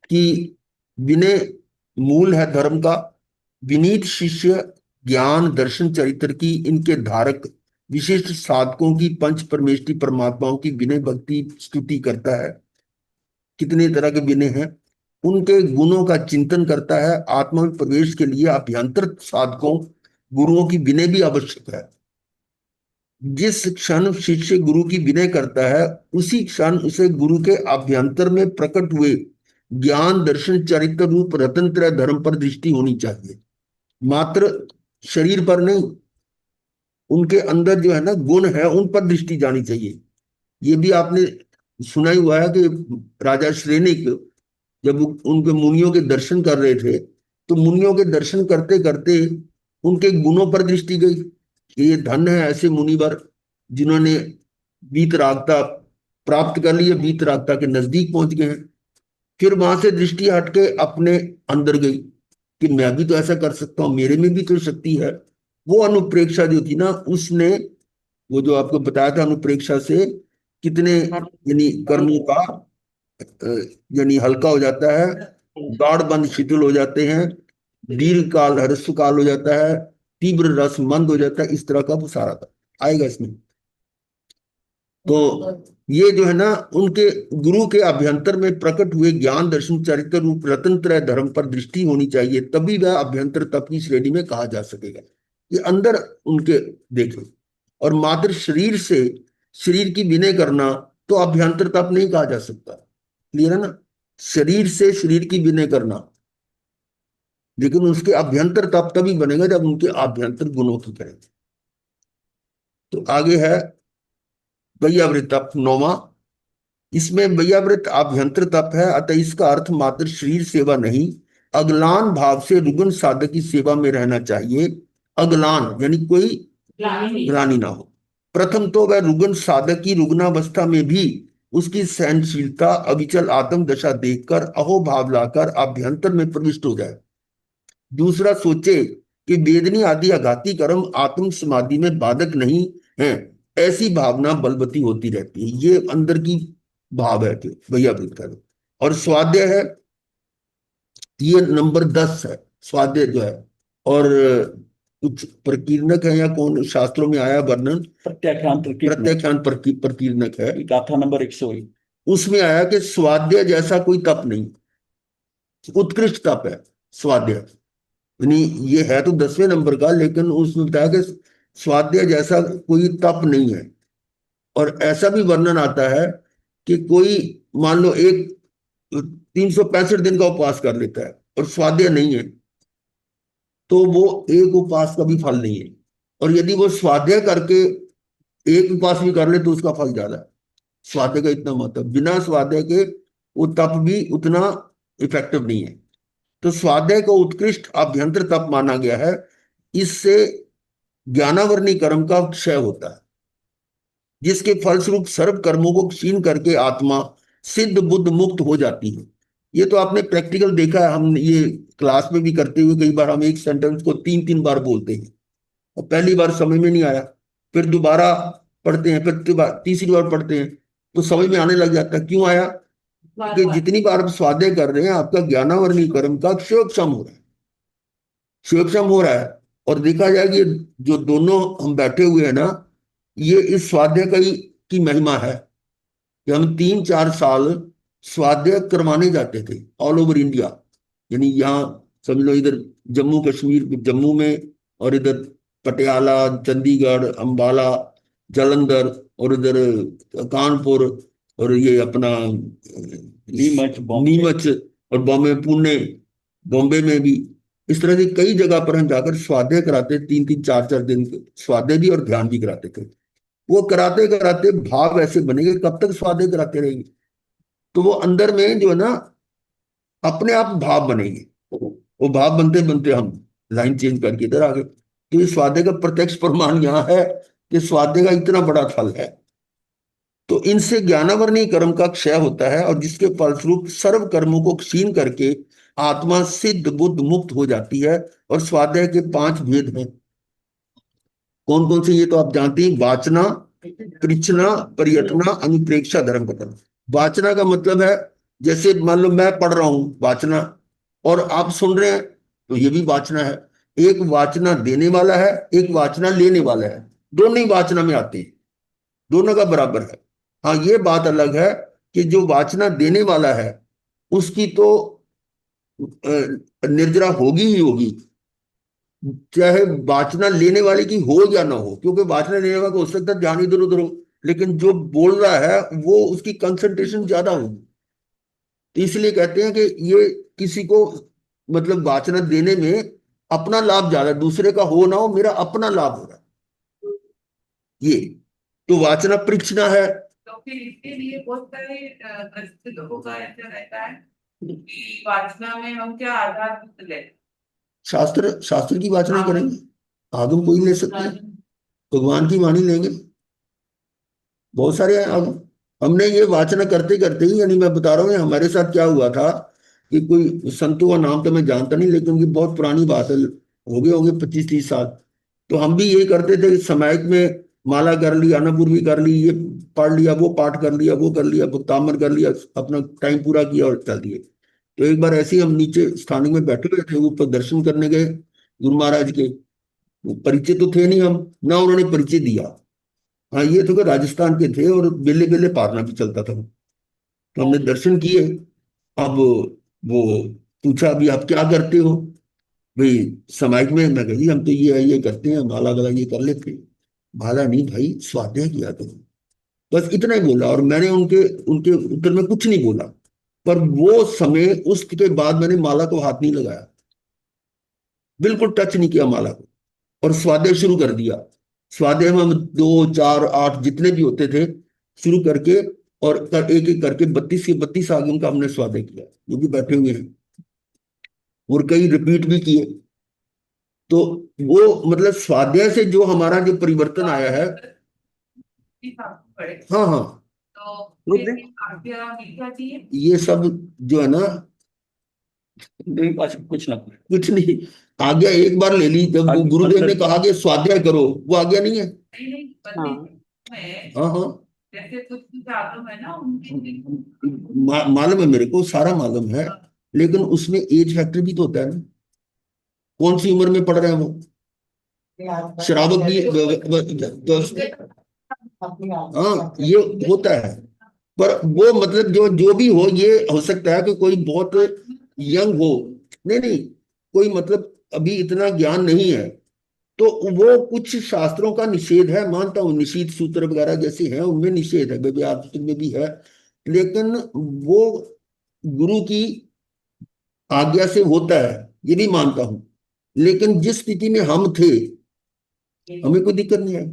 कि विनय मूल है धर्म का, विनीत शिष्य ज्ञान दर्शन चरित्र की इनके धारक विशिष्ट साधकों की पंच परमेष्टि परमात्माओं की विनय भक्ति स्तुति करता है। कितने तरह के विनय हैं, उनके गुणों का चिंतन करता है। आत्मा में प्रवेश के लिए अभ्यंतर साधकों गुरुओं की विनय भी आवश्यक है। जिस क्षण शिष्य गुरु की विनय करता है उसी क्षण उसे गुरु के अभ्यंतर में प्रकट हुए ज्ञान दर्शन चरित्र रूप रतन त्रय धर्म पर दृष्टि होनी चाहिए, मात्र शरीर पर नहीं। उनके अंदर जो है ना गुण है उन पर दृष्टि जानी चाहिए। ये भी आपने सुना ही हुआ है कि राजा श्रेनिक जब उनके मुनियों के दर्शन कर रहे थे तो मुनियों के दर्शन करते करते उनके गुणों पर दृष्टि गई कि ये धन्य है ऐसे मुनिवर जिन्होंने वीतरागता प्राप्त कर ली है, वीतरागता के नजदीक पहुंच गए हैं। फिर वहां से दृष्टि हटके अपने अंदर गई कि मैं भी तो ऐसा कर सकता हूं, मेरे में भी तो शक्ति है। वो अनुप्रेक्षा जो थी ना, उसने वो जो आपको बताया था अनुप्रेक्षा से कितने यानी कर्मों का यानी हल्का हो जाता है, गाढ़ बंद शिथिल हो जाते हैं, दीर्घ काल ह्रस्व काल हो जाता है, तीव्र रस मंद हो जाता है। इस तरह का वो सारा था आएगा इसमें। तो ये जो है ना उनके गुरु के अभ्यंतर में प्रकट हुए ज्ञान दर्शन चरित्र रूप रतन त्रय धर्म पर दृष्टि होनी चाहिए, तभी वह अभ्यंतर तप की श्रेणी में कहा जा सकेगा। ये अंदर उनके देखे, और मात्र शरीर से शरीर की विनय करना तो अभ्यंतर तप नहीं कहा जा सकता। क्लियर है ना, शरीर से शरीर की विनय करना, लेकिन उसके अभ्यंतर तप तभी बनेगा जब उनके अभ्यंतर गुणों की करेंगे। तो आगे है वैयावृत तप 9वां। इसमें वैयावृत अभ्यंतर तप है, अतः इसका अर्थ मात्र शरीर सेवा नहीं, अगलान भाव से रुग्ण साधक की सेवा में रहना चाहिए। अगलान यानी कोई ग्लानि ना हो। प्रथम तो वह रुग्ण साधक की रुग्णावस्था में भी उसकी सहनशीलता अविचल आत्म दशा देखकर अहोभाव लाकर अभ्यंतर में प्रविष्ट हो जाए। दूसरा सोचे कि वेदनी आदि आघाती कर्म आत्म समाधि में बाधक नहीं है, ऐसी भावना बलवती होती रहती है। ये अंदर की भाव है कि भैया का। और स्वाध्याय है, ये नंबर 10 है स्वाध्याय जो है। और कुछ प्रकीर्णक है या कौन शास्त्रों में आया वर्णन, प्रत्याख्यान प्रकीर्णक है, गाथा नंबर 101, उसमें आया कि स्वाध्याय जैसा कोई तप नहीं, उत्कृष्ट तप है स्वाध्याय। यानी ये है तो 10वें नंबर का, लेकिन उसमें बताया कि स्वाध्याय जैसा कोई तप नहीं है। और ऐसा भी वर्णन आता है कि कोई मान लो एक 365 दिन का उपवास कर लेता है और स्वाध्याय नहीं है, तो वो एक उपवास का भी फल नहीं है। और यदि वो स्वाध्याय करके एक उपवास भी कर ले तो उसका फल ज्यादा है। स्वाध्याय का इतना महत्व, बिना स्वाध्याय के वो तप भी उतना इफेक्टिव नहीं है। तो स्वाध्याय को उत्कृष्ट अभ्यंतर तप माना गया है। इससे ज्ञानावरणी कर्म का क्षय होता है, जिसके फलस्वरूप सर्व कर्मों को क्षीण करके आत्मा सिद्ध बुद्ध मुक्त हो जाती है। ये तो आपने प्रैक्टिकल देखा है, हम ये क्लास में भी करते हुए कई बार हम एक सेंटेंस को 3-3 बार बोलते हैं और पहली बार समझ में नहीं आया, फिर दोबारा पढ़ते हैं, फिर तीसरी बार पढ़ते हैं तो समझ में आने लग जाता है। क्यों आया? कि जितनी बार आप स्वाध्याय कर रहे हैं आपका ज्ञानावरणी कर्म का क्षयोक्षम हो रहा है, क्षयोक्षम हो रहा है। और देखा जाए कि जो दोनों हम बैठे हुए हैं ना, ये इस स्वाध्याय की महिमा है कि हम 3-4 साल स्वाध्याय करवाने जाते थे ऑल ओवर इंडिया। यानी यहाँ समझ लो इधर जम्मू कश्मीर, जम्मू में, और इधर पटियाला, चंडीगढ़, अंबाला, जालंधर, और इधर कानपुर, और ये अपना नीमच, और बॉम्बे, पुणे, बॉम्बे में भी। इस तरह से कई जगह पर हम जाकर स्वाध्याय कराते, 3-3 4-4 दिन स्वाध्याय भी और ध्यान भी कराते थे। वो कराते कराते भाव ऐसे बनेंगे, कब तक स्वाध्याय कराते रहेंगे तो वो अंदर में जो है ना अपने आप भाव बनेंगे। वो भाव बनते बनते हम लाइन चेंज करके इधर आ गए। तो ये स्वाध्याय का प्रत्यक्ष प्रमाण यहाँ है कि स्वाध्याय का इतना बड़ा फल है। तो इनसे ज्ञानावरणी कर्म का क्षय होता है और जिसके फलस्वरूप सर्व कर्मों को क्षीण करके आत्मा सिद्ध बुद्ध मुक्त हो जाती है। और स्वाध्याय के 5 भेद हैं। कौन कौन से ये तो आप जानते हैं, वाचना, कृच्छना, परियटना, अनुप्रेक्षा, धर्म कथन। वाचना का मतलब है जैसे मान लो मैं पढ़ रहा हूं वाचना, और आप सुन रहे हैं तो ये भी वाचना है। एक वाचना देने वाला है, एक वाचना लेने वाला है, दोनों ही वाचना में आते हैं, दोनों का बराबर है। हाँ, ये बात अलग है कि जो वाचना देने वाला है उसकी तो निर्जरा होगी ही होगी, चाहे वाचना लेने वाले की हो या ना हो, क्योंकि वाचना लेने वाला को हो सकता है ध्यान इधर उधर हो, लेकिन जो बोल रहा है वो उसकी कंसंट्रेशन ज्यादा होगी। तो इसलिए कहते हैं कि ये किसी को मतलब वाचना देने में अपना लाभ ज्यादा, दूसरे का हो ना हो, मेरा अपना लाभ हो रहा है ये। तो वाचना परीक्षणा है। तो फिर इसके लिए बहुत सारे ग्रस्त लोगों का ऐसा रहता है कि वाचना में हम क्या आधार ले। शास्त्र, शास्त्र की वाचना ही करेंगे, आगम कोई ले सकते हैं, भगवान की वाणी लेंगे, बहुत सारे हैं आगम। हमने ये वाचना करते करते ही, यानी मैं बता रहा हूँ ये हमारे साथ क्या हुआ था कि कोई संतों का नाम तो मैं जानता नहीं, लेकिन ये बहुत पुरानी बात है, हो गए होंगे 25-30 साल। तो हम भी ये करते थे, सामायिक में माला कर ली, अन्नपूर्वी कर ली, ये पढ़ लिया, वो पाठ कर लिया, वो कर लिया, भक्तामर कर लिया, अपना टाइम पूरा किया और चल दिए। तो एक बार ऐसे ही हम नीचे स्थानिक में बैठे हुए थे, ऊपर दर्शन करने गए गुरु महाराज के। वो परिचय तो थे नहीं हम, ना उन्होंने परिचय दिया। हाँ, ये तो कि राजस्थान के थे और बेले बेले पारना भी चलता था। तो हमने दर्शन किए। अब वो पूछा, अभी आप क्या करते हो भाई समाज में? मैं कही हम तो ये करते हैं, माला गला ये कर लेते हैं। माला नहीं भाई, स्वाध्याय किया करो, बस इतना ही बोला। और मैंने उनके उनके उत्तर में कुछ नहीं बोला। पर वो समय, उसके बाद मैंने माला को हाथ नहीं लगाया, बिल्कुल टच नहीं किया माला को, और स्वाध्याय शुरू कर दिया। स्वाध्याय में हम 2, 4, 8 जितने भी होते थे शुरू करके, और एक एक करके 32 के 32 आगम का हमने स्वाध्याय किया, जो भी बैठे हुए हैं, और कई रिपीट भी किए। तो वो मतलब स्वाध्याय से जो हमारा जो परिवर्तन आया है। पड़े हाँ हाँ, तो गुरुदेव फिर आज्ञा मिलना चाहिए। ये सब जो है ना, नहीं, बस कुछ ना कुछ। कुछ नहीं, आज्ञा एक बार ले ली, जब वो गुरुदेव ने कहा कि स्वाध्याय करो, वो आज्ञा नहीं है। नहीं नहीं, हाँ बंदी में हाँ हाँ, जैसे कुछ कुछ आगम है ना उनकी। मालूम है मेरे को, सारा मालूम है, लेकिन उसमें एज फैक्टर भी तो होता है ना। कौन सी उम्र में पढ़ रहे हैं वो, श्रावक की हाँ, ये होता है। पर वो मतलब जो जो भी हो, ये हो सकता है कि कोई बहुत यंग हो, नहीं नहीं, कोई मतलब अभी इतना ज्ञान नहीं है, तो वो कुछ शास्त्रों का निषेध है, मानता हूँ, निषिद्ध सूत्र वगैरह जैसे हैं उनमें निषेध है, व्यास में भी है, लेकिन वो गुरु की आज्ञा से होता है, ये भी मानता हूं। लेकिन जिस स्थिति में हम थे, हमें कोई दिक्कत नहीं आई।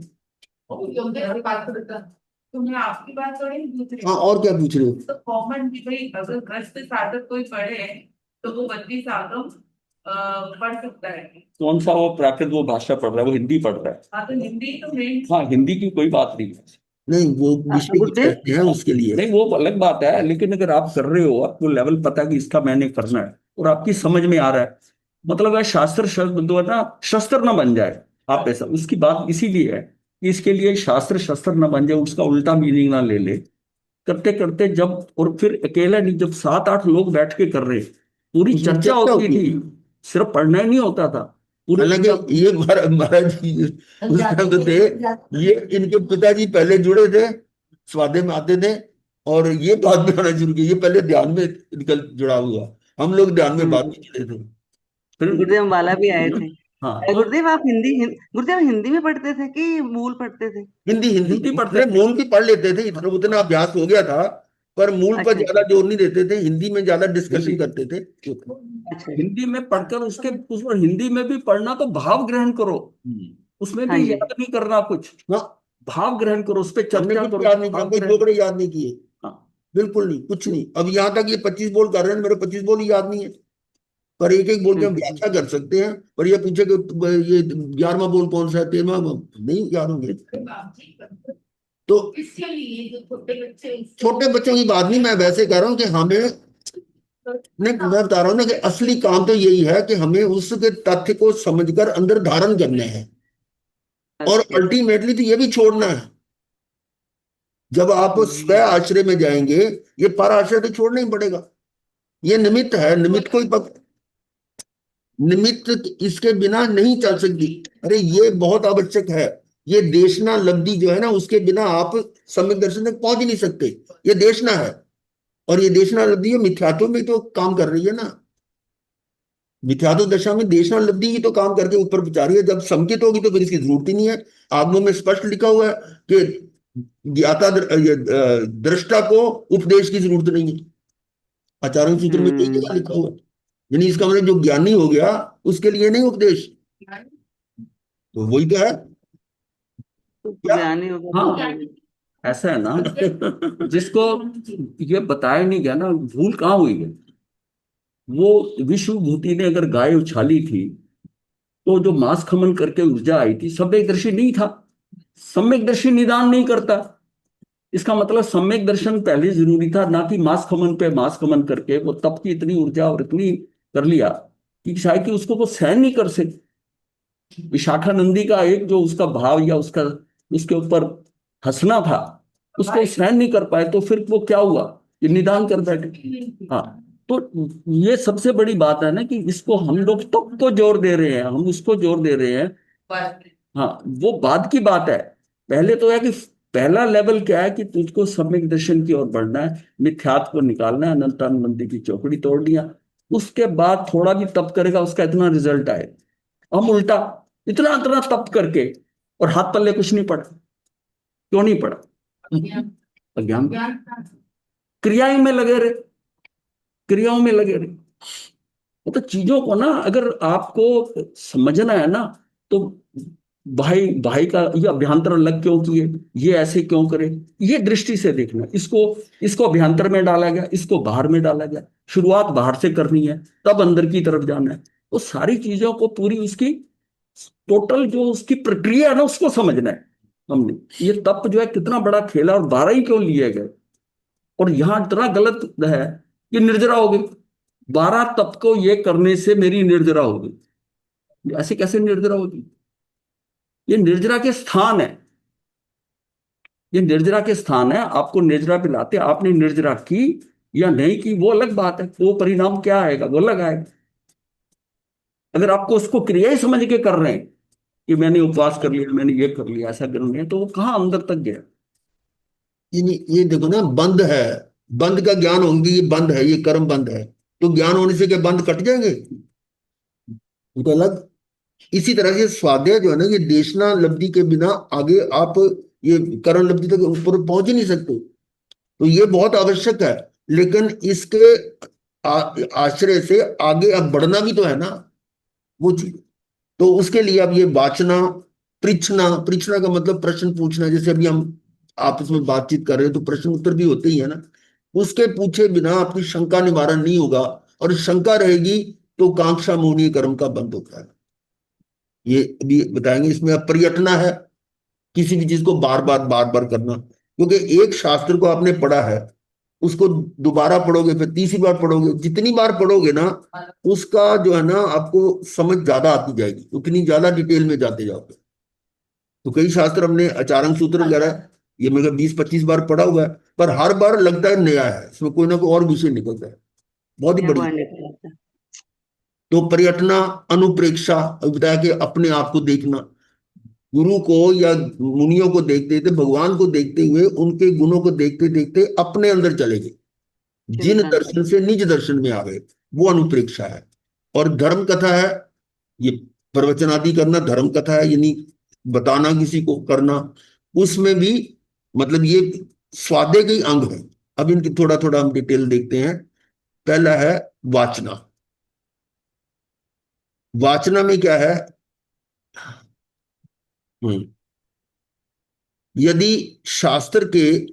तो मैं आपकी बात थोड़ी पूछ रही हाँ, हूँ। और क्या पूछ रहे हो? तो कॉमन की भाई अगर ग्रस्त साधक कोई पढ़े तो वो 32 आगम पढ़ सकता है। कौन सा वो प्राकृत वो भाषा पढ़ रहा है, वो हिंदी पढ़ रहा है। हाँ तो हिंदी तो मेन। हाँ, हिंदी की कोई बात नहीं है। नहीं, वो विषय कुछ गुरुदेव कहते हैं उसके लिए। नहीं, वो अलग बात है, लेकिन अगर आप कर रहे हो, आपको लेवल पता है कि इसका मैंने करना है और आपकी समझ में आ रहा है, मतलब है शास्त्र शस्त्र जो है ना, शस्त्र ना बन जाए। आप ऐसा, उसकी बात इसीलिए है कि इसके लिए शास्त्र शस्त्र ना बन जाए, उसका उल्टा मीनिंग ना ले ले। करते करते जब, और फिर अकेला नहीं, जब 7-8 लोग बैठ के कर रहे, पूरी उसमें चर्चा चर्चा होती होती थी, है। सिर्फ पढ़ना ही नहीं होता था पूरे। हालांकि ये महाराज जी उस टाइम तो थे, ये इनके पिताजी पहले जुड़े थे, स्वाध्याय में आते थे, और ये बाद में आना शुरू किया, ये पहले ध्यान में निकल जुड़ा हुआ, हम लोग ध्यान में बाद में जुड़े थे। फिर गुरुदेव अम्बाला भी आए थे। हाँ, तो गुरुदेव आप गुरुदेव हिंदी में पढ़ते थे कि मूल पढ़ते थे? हिंदी हिंदी हिंदी पढ़ते नहीं, थे। मूल भी पढ़ लेते थे, इतना उतना अभ्यास हो गया था, पर मूल पर अच्छा ज्यादा अच्छा जोर नहीं देते थे, हिंदी में ज्यादा डिस्कशन हिंदी करते थे। अच्छा। हिंदी में पढ़कर उसके उसमें हिंदी में भी पढ़ना तो भाव ग्रहण करो, उसमें हाँ भी जी। याद नहीं करना कुछ, हाँ, भाव ग्रहण करो, उस पर हमने चर्चा कुछ करो, याद नहीं किया, भाव कोई ग्रहण। जोकड़े याद नहीं किए, हाँ, बिल्कुल नहीं, कुछ नहीं। अब यहाँ तक ये 25 बोल कर रहे हैं, मेरे 25 बोल ही याद नहीं है, पर एक एक बोल के हम हम्म। व्याख्या कर सकते हैं। पर ये पूछे कि ये 11वां बोल कौन सा है, 13वां, नहीं याद होंगे। तो इसके लिए जो छोटे बच्चे छोटे बच्चों की बात नहीं, मैं वैसे कह रहा हूँ कि हमें, नहीं, मैं बता रहा हूँ ना कि असली काम तो यही है कि हमें उसके तथ्य को समझकर अंदर धारण करना है, और अच्छा। अल्टीमेटली तो ये भी छोड़ना है। जब आप स्व आश्रय में जाएंगे, ये पर आश्रय तो छोड़ना ही पड़ेगा, ये निमित्त है, निमित्त को ही निमित्त इसके बिना नहीं चल सकती। अरे ये बहुत आवश्यक है। ये देशना लब्धि जो है ना, उसके बिना आप सम्यक दर्शन तक पहुंच ही नहीं सकते। ये देशना है, और ये देशना लब्धि मिथ्यात्व में तो काम कर रही है ना। मिथ्यात्व दशा में देशना लब्धि ही तो काम करके ऊपर पहुंचा रही है। जब संकित होगी तो फिर इसकी जरूरत ही नहीं है। आगमों में स्पष्ट लिखा हुआ है कि ज्ञाता दृष्टा को उपदेश की जरूरत नहीं है। आचार्य सूत्र में कई जगह लिखा हुआ है। यानी इसका मतलब जो ज्ञानी हो गया उसके लिए नहीं उपदेश, तो वही तो है क्या। ज्ञानी होगा हाँ, तो ऐसा है ना। जिसको ये बताया नहीं गया ना, भूल कहाँ हुई है। वो विश्वभूति ने अगर गाय उछाली थी, तो जो मांस खमन करके ऊर्जा आई थी, सम्यक दर्शी नहीं था। सम्यक दर्शी निदान नहीं करता। इसका मतलब सम्यक दर्शन पहले जरूरी था, ना कि मांस खमन पे मांस खमन करके वो तप की इतनी ऊर्जा और इतनी कर लिया कि शायद कि उसको वो सहन नहीं कर सके। विशाखानंदी का एक जो उसका भाव या उसका उसके ऊपर हंसना था, उसको सहन नहीं कर पाए, तो फिर वो क्या हुआ, ये निदान कर बैठे। हाँ, तो ये सबसे बड़ी बात है ना कि इसको हम लोग तब को जोर दे रहे हैं, हम उसको जोर दे रहे हैं। हाँ, वो बाद की बात है। पहले तो है कि पहला लेवल क्या है कि तुझको सम्यक दर्शन की ओर बढ़ना है, मिथ्यात्व को निकालना है, अनंतानंदी की चौकड़ी तोड़ दिया। उसके बाद थोड़ा भी तप करेगा, उसका इतना रिजल्ट आएगा। हम उल्टा इतना इतना तप करके और हाथ पल्ले कुछ नहीं पड़ा। क्यों नहीं पड़ा? अज्ञान। क्रियाओं में लगे रहे, क्रियाओं में लगे रहे। मतलब चीजों को ना अगर आपको समझना है ना, तो भाई भाई का ये अभ्यांतर अलग क्यों किए, ये ऐसे क्यों करे, ये दृष्टि से देखना। इसको इसको अभ्यांतर में डाला गया, इसको बाहर में डाला गया। शुरुआत बाहर से करनी है, तब अंदर की तरफ जाना है। वो सारी चीजों को पूरी उसकी टोटल जो उसकी प्रक्रिया है ना, उसको समझना है हमने। ये तप जो है कितना बड़ा खेला, और 12 ही क्यों लिए गए। और यहां इतना गलत है कि निर्जरा हो गई। 12 तप को ये करने से मेरी निर्जरा हो गई। ऐसे कैसे निर्जरा होगी? ये निर्जरा के स्थान है, ये निर्जरा के स्थान है। आपको निर्जरा पिलाते, आपने निर्जरा की या नहीं की वो अलग बात है, वो परिणाम क्या आएगा वो अलग आएगा। अगर आपको उसको क्रिया ही समझ के कर रहे हैं कि मैंने उपवास कर लिया, मैंने ये कर लिया, ऐसा कर लिया, तो वो कहाँ अंदर तक गया। ये देखो ना, बंद है। बंद का ज्ञान होंगे, ये बंद है, ये कर्म बंद है, तो ज्ञान होने से क्या बंद कट जाएंगे? वो तो अलग। इसी तरह से स्वाध्याय जो है ना, ये देशना लब्धि के बिना आगे आप ये करण लब्धि तक ऊपर पहुंच ही नहीं सकते। तो ये बहुत आवश्यक है। लेकिन इसके आश्रय से आगे अब बढ़ना भी तो है ना, वो चीज। तो उसके लिए अब ये वाचना, परीक्षना, परीक्षना का मतलब प्रश्न पूछना। जैसे अभी हम आपस में बातचीत कर रहे हैं तो प्रश्न उत्तर भी होते ही है ना। उसके पूछे बिना अपनी शंका निवारण नहीं होगा, और शंका रहेगी तो कांक्षा मोहनीय कर्म का बंद होता है। ये अभी बताएंगे। इसमें अब प्रयत्न है, किसी भी चीज को बार बार करना। क्योंकि एक शास्त्र को आपने पढ़ा है, उसको दोबारा पढ़ोगे, फिर तीसरी बार पढ़ोगे, जितनी बार पढ़ोगे ना, उसका जो है ना आपको समझ ज्यादा आती जाएगी, उतनी ज्यादा डिटेल में जाते जाओगे। तो कई शास्त्र हमने आचार्य सूत्र वगैरह ये मेरे 20-25 बार पढ़ा हुआ है, पर हर बार लगता है नया है, इसमें कोई ना कोई और विषय निकलता है। बहुत ही नया बढ़िया। पॉइंट निकल आता है। तो पर्यटना, अनुप्रेक्षा, अभी बताया कि अपने आप को देखना। गुरु को या मुनियों को देखते थे, भगवान को देखते हुए, उनके गुणों को देखते देखते अपने अंदर चले गए, जिन चिंतन। दर्शन से निज दर्शन में आ गए, वो अनुप्रेक्षा है। और धर्म कथा है, ये प्रवचन आदि करना धर्म कथा है, यानी बताना किसी को करना। उसमें भी मतलब ये स्वाध्याय के ही अंग है। अब इनकी थोड़ा थोड़ा हम डिटेल देखते हैं। पहला है वाचना। वाचना में क्या है? हम्म, यदि शास्त्र के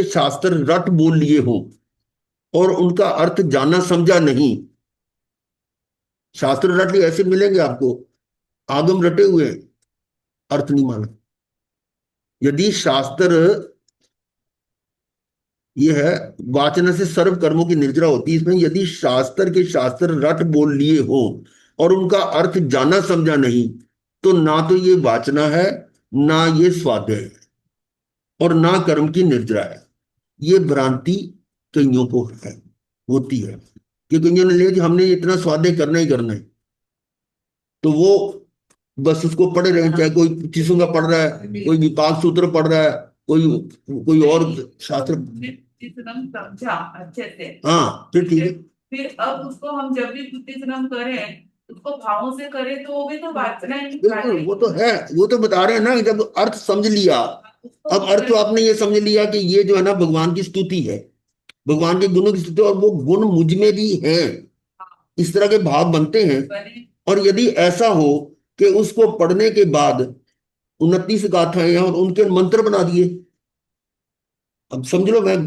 शास्त्र रट बोल लिए हो और उनका अर्थ जाना समझा नहीं। शास्त्र रट लिए ऐसे मिलेंगे आपको, आगम रटे हुए हैं, अर्थ नहीं माना। यदि शास्त्र ये है, वाचन से सर्व कर्मों की निर्जरा होती है। इसमें यदि शास्त्र के शास्त्र रट बोल लिए हो और उनका अर्थ जाना समझा नहीं, तो ना तो ये वाचना है, ना ये स्वाध्याय है, और ना कर्म की निर्जरा है। ये भ्रांति कईयों को है, होती है कि कुंजन ने लिया कि हमने इतना स्वाध्याय करना ही करना है, तो वो बस उसको पढ़े रहे, चाहे कोई चिसुंगा पढ़ रहा है, कोई विपाक सूत्र पढ़ रहा है, कोई कोई और शास्त्र। बुद्धिज्म समझा अच्छे से। हाँ फिर ठीक है। फिर अब उसको हम जब भी बुद्धिज्म करें उसको भावों से करें तो वो भी तो वासना ही बिल्कुल वो तो है, वो तो बता रहे हैं ना, जब अर्थ समझ लिया। अब अर्थ तो आपने ये समझ लिया कि ये जो है ना भगवान की स्तुति है, भगवान के गुणों की स्तुति, और वो गुण मुझ में भी है, इस तरह के भाव बनते हैं। और यदि ऐसा हो कि उसको पढ़ने के बाद 29 गाथाएं हैं और उनके मंत्र बना दिए, अब समझ लो मैं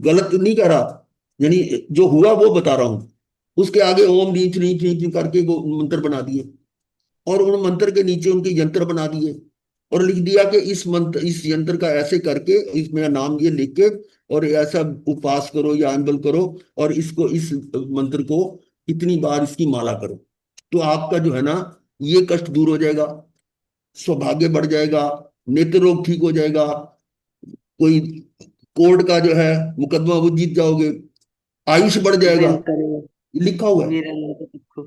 गलत नहीं कह रहा, यानी जो हुआ वो बता रहा हूं, उसके आगे ओम रीच रीच रीच करके वो मंत्र बना दिए, और उन मंत्र के नीचे उनके यंत्र बना दिए, और लिख दिया कि इस मंत्र इस यंत्र का ऐसे करके इसमें नाम ये लिख के और ऐसा उपवास करो या अनबल करो, और इसको इस मंत्र को इतनी बार इसकी माला करो, तो आपका जो है ना ये कष्ट दूर हो जाएगा, सौभाग्य बढ़ जाएगा, नेत्र रोग ठीक हो जाएगा, कोई कोर्ट का जो है मुकदमा वो जीत जाओगे, आयुष बढ़ जाएगा, भयंकर है। ये लिखा हुआ है। वीरा नहीं तो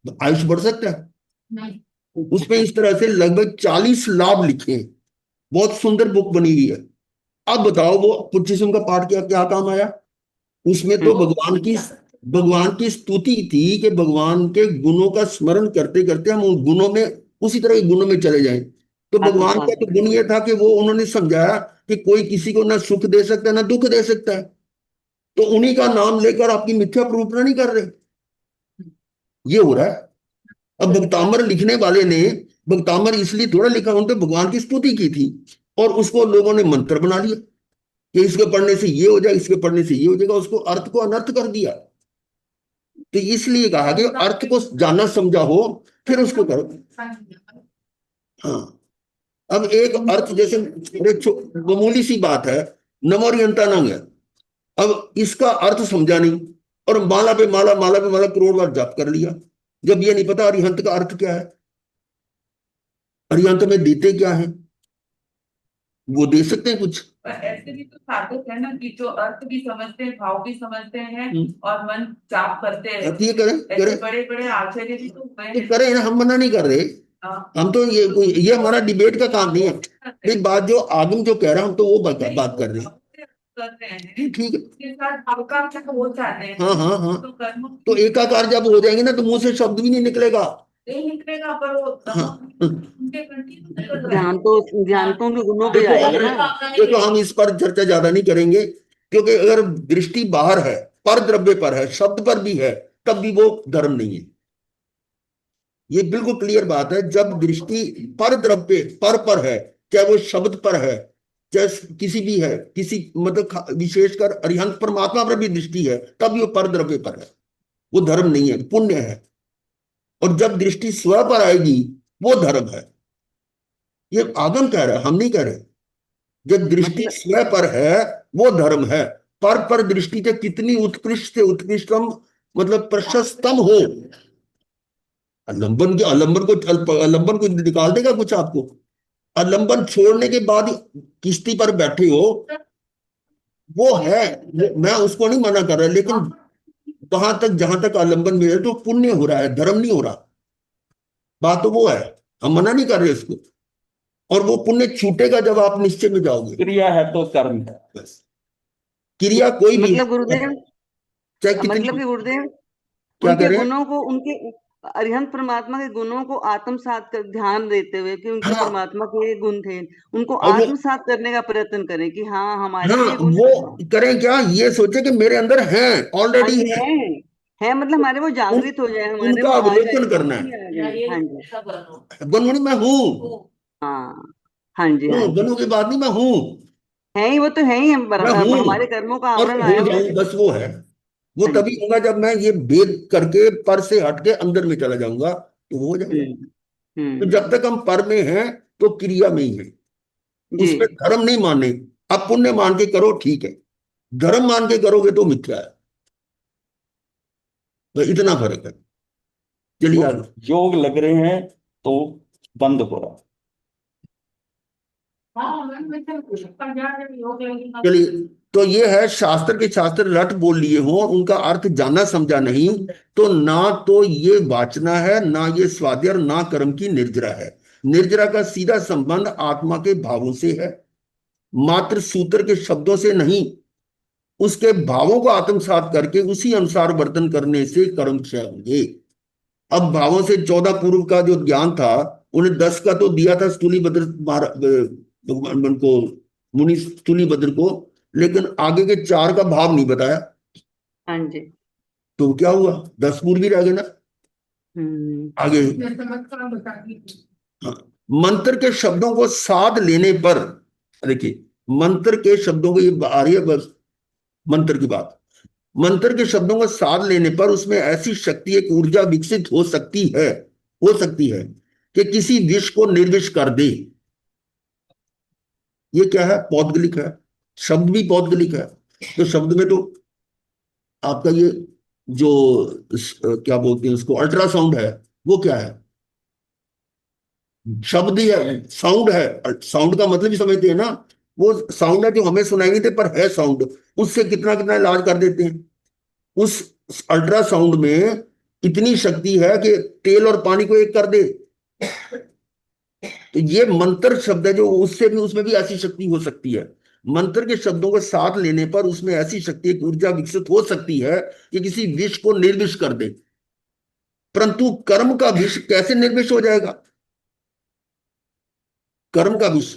तो आयुष बढ़ सकता है सबको। उसमें, इस तरह से लगभग 40 लाभ लिखे हैं, बहुत सुंदर बुक बनी हुई है। अब बताओ वो 25 का पाठ क्या क्या काम आया, उसमें तो भगवान की स्तुति थी कि भगवान के गुणों का स्मरण करते करते हम उन गुणों में, उसी तरह के गुणों में चले जाएं। तो भगवान आत्मसात का तो गुण ये था कि वो उन्होंने समझाया कि कोई किसी को ना सुख दे सकता है ना दुख दे सकता है, तो उन्हीं का नाम लेकर आपकी मिथ्या प्रूफना नहीं कर रहे, ये हो रहा है। अब भक्तामर लिखने वाले ने भक्तामर इसलिए थोड़ा लिखा, उन्होंने भगवान की स्तुति की थी, और उसको लोगों ने मंत्र बना लिया कि इसके पढ़ने से ये हो जाए, इसके पढ़ने से ये हो जाएगा, उसको अर्थ को अनर्थ कर दिया। तो इसलिए कहा कि अर्थ को जाना समझा हो फिर उसको करो। हाँ, अब एक अर्थ जैसे मामूली सी बात है, नमोरियंता नंग है, अब इसका अर्थ समझा नहीं, और माला पे माला माला पे माला करोड़ बार जप कर लिया, जब ये नहीं पता अरिहंत का अर्थ क्या है, अरिहंत में देते क्या है, वो दे सकते हैं कुछ। पर ऐसे भी तो साधक है ना कि जो अर्थ भी समझते हैं भाव भी समझते हैं और मन जाप करते हैं, अब ये करें ऐसे करें बड़े बड़े आचार्य भी तो हुए तो हैं। करें ना, हम मना नहीं कर रहे, हाँ। हम तो ये हमारा डिबेट का काम नहीं है, एक बात जो आगम जो कह रहा हूं तो वो बात कर रहे हैं, कर रहे हैं ठीक है। उसके साथ भाव का क्या हो जाते हैं। हाँ हाँ हाँ, तो कर्म तो एकाकार जब हो जाएंगे ना तो मुंह से शब्द भी नहीं निकलेगा। नहीं निकलेगा पर वो हाँ उनके कंटिन्यू कर रहे हैं। ध्यान तो उनके गुणों पे देखो जाएगा हमने ना। देखो हम इस पर चर्चा ज्यादा नहीं करेंगे, क्योंकि अगर दृष्टि बाहर है, पर द्रव्य पर है, शब्द पर भी है, तब भी वो धर्म नहीं है। ये बिल्कुल क्लियर बात है, जब दृष्टि पर द्रव्य पर है, चाहे वो शब्द पर है, चाहे किसी भी है, किसी मतलब विशेषकर अरिहंत परमात्मा पर भी दृष्टि है, तब भी वो पर द्रव्य पर है, वो धर्म नहीं है, पुण्य है। और जब दृष्टि स्व पर आएगी वो धर्म है, ये आगम कह रहा है, हम नहीं कह रहे। जब दृष्टि मतलब स्व पर है वो धर्म है, पर दृष्टि से कितनी उत्कृष्ट से उत्कृष्टम मतलब प्रशस्तम हो, आलंबन को निकाल देगा कुछ आपको, आलंबन छोड़ने के बाद किश्ती पर बैठे हो, वो है, मैं उसको नहीं मना कर रहा, लेकिन वहां तक जहां तक आलंबन मिले तो पुण्य हो रहा है, धर्म नहीं हो रहा, बात तो वो है, हम मना नहीं कर रहे इसको। और वो पुण्य छूटेगा जब आप निश्चय में जाओगे, क्रिया है तो कर्म है। बस क्रिया कोई भी मतलब गुरुदेव, चाहे मतलब कितनी, कि गुरुदेव क्या उनके करें। गुणों को, उनके अरिहंत परमात्मा के गुणों को आत्मसात कर ध्यान देते हुए कि उनके हाँ परमात्मा के ये गुण थे, उनको और वो, आत्मसात करने का प्रयत्न करें कि हाँ हमारे हाँ भी ये गुण वो करें क्या, ये सोचे कि मेरे अंदर है, हाँ ऑलरेडी जी है, है मतलब हमारे वो उन, जागृत हो जाए, हमारे उनका वो आ जाए, अवलोकन करना बुद्धि है। में आ जाए। हाँ जी। बनूं नहीं, मैं हूं, हाँ हाँ जी। हाँ जी, बनूं की बात नहीं, मैं हूं, है ही, वो तो है ही, मैं हूं, हमारे कर्मों का और आवरण हो आया हुआ है। जाऊं, बस वो है। वो हाँ तभी जी। होगा जब मैं ये भेद करके पर से हट के अंदर में चला जाऊंगा, तो वो हो जाएगा। हम्म तो हम्म। जब तक हम पर में हैं तो क्रिया में ही है, जी। उसमें धर्म नहीं माने। आप पुण्य मान के करो ठीक है, धर्म मान के करोगे तो मिथ्या है, तो इतना फर्क है। चलिए योग आगे। योग लग रहे हैं तो बंद हो रहा है। हाँ मैं हो गया। चलिए, तो ये है शास्त्र के शास्त्र रट बोल लिए हो और उनका अर्थ जाना समझा नहीं, तो ना तो ये वाचना है, ना ये स्वाध्याय, और ना कर्म की निर्जरा है। निर्जरा का सीधा संबंध आत्मा के भावों से है, मात्र सूत्र के शब्दों से नहीं। उसके भावों को आत्मसात करके उसी अनुसार वर्तन करने से कर्म क्षय होंगे। अब भावों से 14 पूर्व का जो ज्ञान था, उन्हें 10 का तो दिया था स्थूलीभद्र भगवान को, मुनि स्थूलीभद्र को, लेकिन आगे के 4 का भाव नहीं बताया। हाँ जी। तो क्या हुआ, 10 पूर्व भी रह गए ना आगे। हाँ, मंत्र के शब्दों को साध लेने पर, देखिए मंत्र के शब्दों को, ये आ रही है बस मंत्र की बात, मंत्र के शब्दों को साध लेने पर उसमें ऐसी शक्ति, एक ऊर्जा विकसित हो सकती है कि किसी विष को निर्विष कर दे। ये क्या है, पौद्गलिक है, शब्द भी पौद्गलिक है। तो शब्द में तो आपका ये जो क्या बोलते हैं उसको, अल्ट्रासाउंड है, वो क्या है, शब्द ही है, साउंड है। साउंड का मतलब ही समझते हैं ना, वो साउंड है जो हमें सुनाई नहीं दे पर है साउंड, उससे कितना कितना इलाज कर देते हैं। उस अल्ट्रासाउंड में इतनी शक्ति है कि तेल और पानी को एक कर दे। तो ये मंत्र शब्द है जो, उससे भी, उसमें भी ऐसी शक्ति हो सकती है। मंत्र के शब्दों को साथ लेने पर उसमें ऐसी शक्ति, एक ऊर्जा विकसित हो सकती है कि किसी विष को निर्विष कर दे। परंतु कर्म का विष कैसे निर्विष हो जाएगा? कर्म का विष,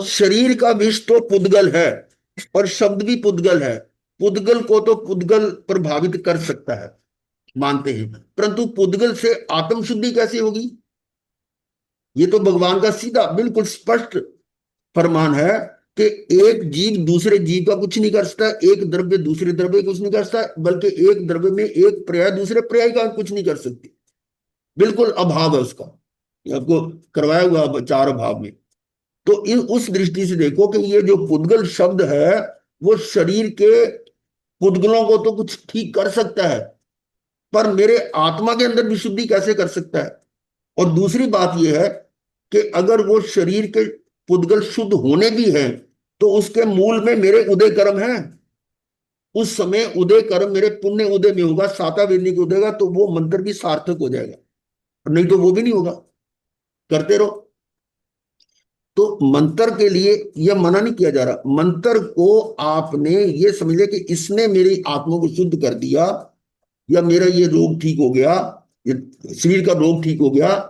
शरीर का विष तो पुद्गल है और शब्द भी पुद्गल है। पुद्गल को तो पुद्गल प्रभावित कर सकता है, मानते हैं, परंतु पुद्गल से आत्म शुद्धि कैसे होगी? ये तो भगवान का सीधा बिल्कुल स्पष्ट फरमान है कि एक जीव दूसरे जीव का कुछ नहीं कर सकता, एक द्रव्य दूसरे द्रव्य कुछ नहीं कर सकता, बल्कि एक द्रव्य में एक पर्याय दूसरे पर्याय का कुछ नहीं कर सकती। बिल्कुल अभाव है उसका, ये आपको करवाया हुआ 4 अभाव में। तो उस दृष्टि से देखो कि ये जो पुद्गल शब्द है, वो शरीर के पुद्गलों को तो कुछ ठीक कर सकता है, पर मेरे आत्मा के अंदर विशुद्धि कैसे कर सकता है? और दूसरी बात यह है कि अगर वो शरीर के पुद्गल शुद्ध होने भी हैं, तो उसके मूल में मेरे उदय कर्म है। उस समय उदय कर्म मेरे पुण्य उदय में होगा, साता वेदनी को उदयगा, तो वो मंत्र भी सार्थक हो जाएगा, नहीं तो वो भी नहीं होगा। करते रहो। तो मंत्र के लिए यह मना नहीं किया जा रहा, मंत्र को आपने ये समझ लिया कि इसने मेरी आत्मा को शुद्ध कर दिया, या मेरा ये रोग ठीक हो गया, ये शरीर का रोग ठीक हो गया,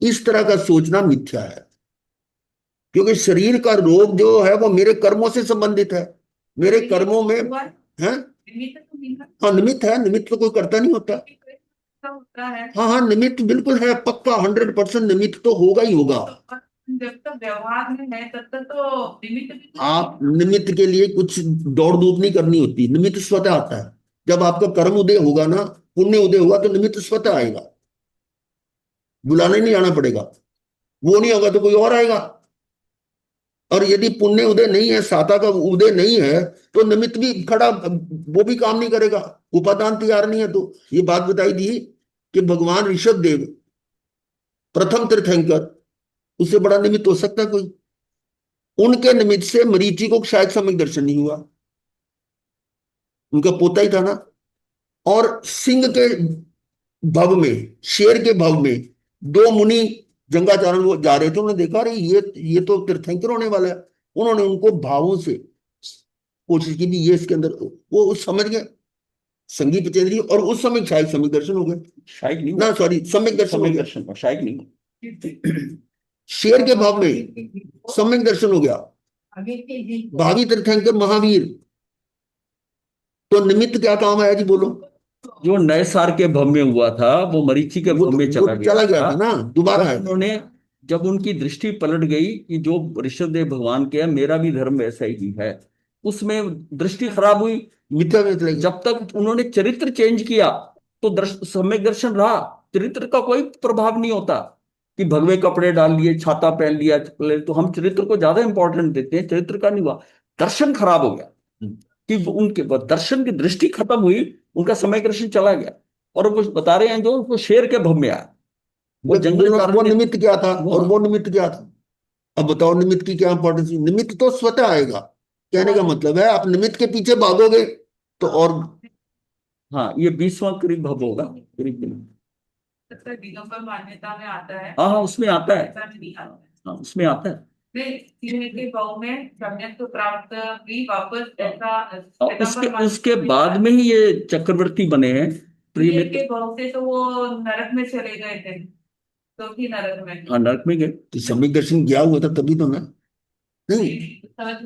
इस तरह का सोचना मिथ्या है। क्योंकि शरीर का रोग जो है वो मेरे कर्मों से संबंधित है, मेरे कर्मों में है। हाँ निमित्त है, निमित्त तो कोई करता नहीं होता। हाँ हाँ, निमित्त बिल्कुल है, पक्का 100% निमित्त तो होगा ही होगा। जब तक व्यवहार में है तब तक तो निमित्त, आप निमित्त के लिए कुछ दौड़ धूप नहीं करनी होती, निमित्त स्वतः आता है। जब आपका कर्म उदय होगा ना, पुण्य उदय होगा, तो निमित्त स्वतः आएगा, बुलाने नहीं आना पड़ेगा। वो नहीं होगा तो कोई और आएगा। और यदि पुण्य उदय नहीं है, साता का उदय नहीं है, तो निमित्त भी खड़ा, वो भी काम नहीं करेगा, उपादान तैयार नहीं है। तो ये बात बताई थी कि भगवान ऋषभ देव प्रथम तीर्थंकर, उससे बड़ा निमित्त हो सकता है कोई? उनके निमित्त से मरीचि को शायद सम्यक दर्शन नहीं हुआ, उनका पोता ही था ना। और सिंह के भव में, शेर के भव में 2 मुनि जंगाचारण वो जा रहे थे, उन्होंने देखा अरे ये तो तीर्थंकर होने वाला है। उन्होंने उनको भावों से कोशिश की भी, ये इसके अंदर, वो समझ गए संगीत चेंद्री, और उस समय शायद सम्यक दर्शन हो गए। शायद नहीं ना सॉरी, सम्यक दर्शन हो सम्यक गया। दर्शन, शायद नहीं। शेर के भाव में सम्यक दर्शन हो गया, भावी तीर्थंकर महावीर। तो निमित्त क्या काम आया जी, बोलो? जो नए सार के भव में हुआ था, वो मरीचि के भव में चला गया था ना, दोबारा है। उन्होंने, जब उनकी दृष्टि पलट गई कि जो ऋषभदेव भगवान के है, मेरा भी धर्म वैसा ही है, उसमें दृष्टि खराब हुई। मिथ्या में चले गए। जब तक उन्होंने चरित्र चेंज किया तो सम्यक दर्शन रहा। चरित्र का कोई प्रभाव नहीं होता कि भगवे कपड़े डाल लिए, छाता पहन लिया, तो हम चरित्र को ज्यादा इंपॉर्टेंट देते हैं, चरित्र का नहीं हुआ। दर्शन खराब हो गया कि उनके दर्शन की दृष्टि खत्म हुई, उनका समय दर्शन चला गया। और वो बता रहे हैं जो शेर के भव में आया, वो जंगल वो निमित्त क्या था, और वो निमित्त क्या था? अब बताओ निमित्त की क्या इंपॉर्टेंस। निमित्त तो स्वतः आएगा, कहने का मतलब है आप निमित्त के पीछे भागोगे तो और। हाँ, ये 20वां करीब हब होगा, करीब करीब। सर दिगंबर मान्यता में आता है, हाँ हाँ, उसमें आता है। ऐसा नहीं आता है। हाँ, उसमें आता है। नहीं, तीन के भाव में सम्यक तो प्राप्त भी वापस ऐसा और दिगंबर उसके मान्यता उसके में बाद में ही ये चक्रवर्ती बने हैं। तो ये तीन के भाव से तो वो नरक में चले गए थे, तो भी नरक में। हाँ, नरक में गए। तो सम्यक दर्शन क्या हुआ था तभी तो ना। नहीं,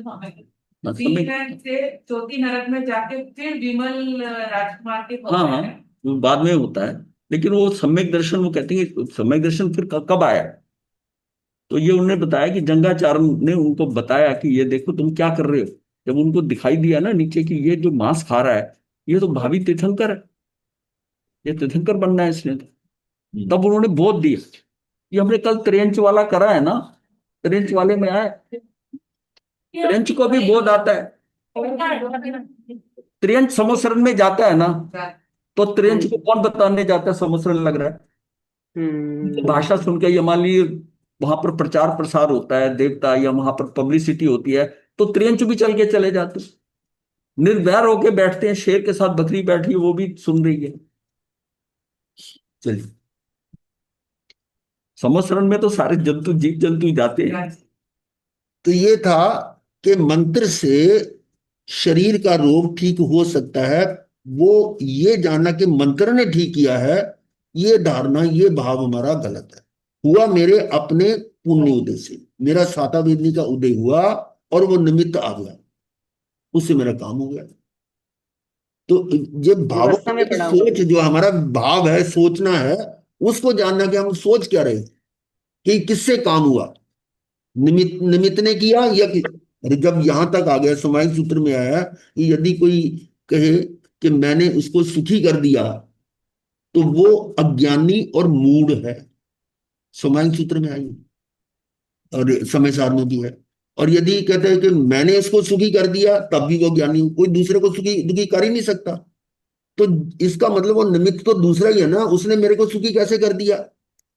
हाँ, तीन से चौथी नरक में जाके फिर विमल राजकुमार के हाँ भाव हाँ, में। वो बाद में होता है। लेकिन वो सम्यक दर्शन, वो कहते हैं कि सम्यक दर्शन फिर कब आया। तो ये उन्होंने बताया कि जंगाचार्य ने उनको बताया कि ये देखो तुम क्या कर रहे हो। जब उनको दिखाई दिया ना नीचे कि ये जो मांस खा रहा है, ये तो भावी तीर्थंकर है, ये तीर्थंकर बनना है इसने। तब उन्होंने बोध दिया। ये हमने कल त्रेंच वाला करा है ना, त्रेंच वाले में आया, त्रेंच को भी बोध आता है। त्रेंच समोसरण में जाता है ना, तो हाँ त्रेंच को जी। कौन बताने जाता है समोसरण लग रहा है। भाषा सुन के, ये मान लीजिए वहां पर प्रचार प्रसार होता है देवता, या वहां पर पब्लिसिटी होती है, तो त्रियंच भी चल के चले जाते हैं। निर्भय होके बैठते हैं, शेर के साथ बकरी बैठी है वो भी सुन रही है। चलिए, समस्रण में तो सारे जंतु, जीव जंतु ही जाते हैं। तो ये था कि मंत्र से शरीर का रोग ठीक हो सकता है। वो ये जानना कि मंत्र ने ठीक किया है, ये धारणा, ये भाव हमारा गलत है। हुआ मेरे अपने पुण्य उदय से, मेरा सातावेदनी का उदय हुआ और वो निमित्त आ गया, उससे मेरा काम हो गया। तो ये भावों व्यवस्था में की पड़ा हुआ सोच, जो हमारा भाव है, सोचना है, उसको जानना कि हम सोच क्या रहे, कि किससे काम हुआ, निमित्त निमित्त ने किया या अरे जब यहां तक आ गया, समाहित सूत्र में आया कि यदि कोई कहे कि मैंने उसको सुखी कर दिया, तो वो अज्ञानी और मूढ़ है। समाहित सूत्र में आई और समय सार में भी है। और यदि कहते हैं कि मैंने इसको सुखी कर दिया, तब भी वो ज्ञानी, कोई दूसरे को सुखी दुखी कर ही नहीं सकता। तो इसका मतलब वो निमित्त तो दूसरा ही है ना, उसने मेरे को सुखी कैसे कर दिया।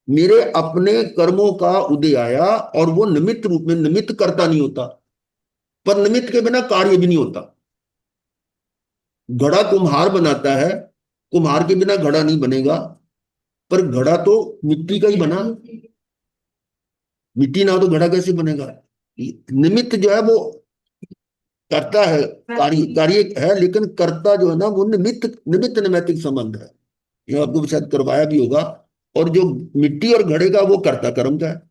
मेरे अपने कर्मों का उदय आया, और वो निमित्त रूप में, निमित्त करता नहीं होता, पर निमित्त के बिना कार्य भी नहीं होता। घड़ा कुम्हार बनाता है, कुम्हार के बिना घड़ा नहीं बनेगा, पर घड़ा तो मिट्टी का ही बना, मिट्टी ना हो तो घड़ा कैसे बनेगा। निमित्त जो है वो करता है, कार्य कार्य है, लेकिन कर्ता जो है ना वो निमित्त, निमित्त नैमित्तिक संबंध है। ये आपको शायद करवाया भी होगा। और जो मिट्टी और घड़े का, वो कर्ता कर्म का है।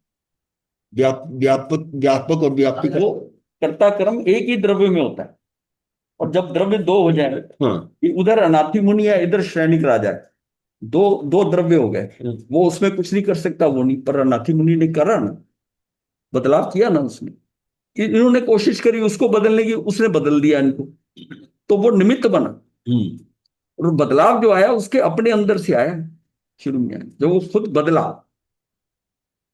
व्यापक व्यापक और व्यापी का। वो कर्ता कर्म एक ही द्रव्य में होता है। और जब द्रव्य दो हो जाए, हाँ। कि उधर अनाथि मुनि है, इधर श्रेणिक राजा है, दो दो द्रव्य हो गए, वो उसमें कुछ नहीं कर सकता, वो नहीं। पर अनाथि मुनि ने करा ना, बदलाव किया ना उसने। इन्होंने कोशिश करी उसको बदलने की, उसने बदल दिया इनको, तो वो निमित्त बना। और बदलाव जो आया उसके अपने अंदर से आया, शुरू में आया, जब वो खुद बदला।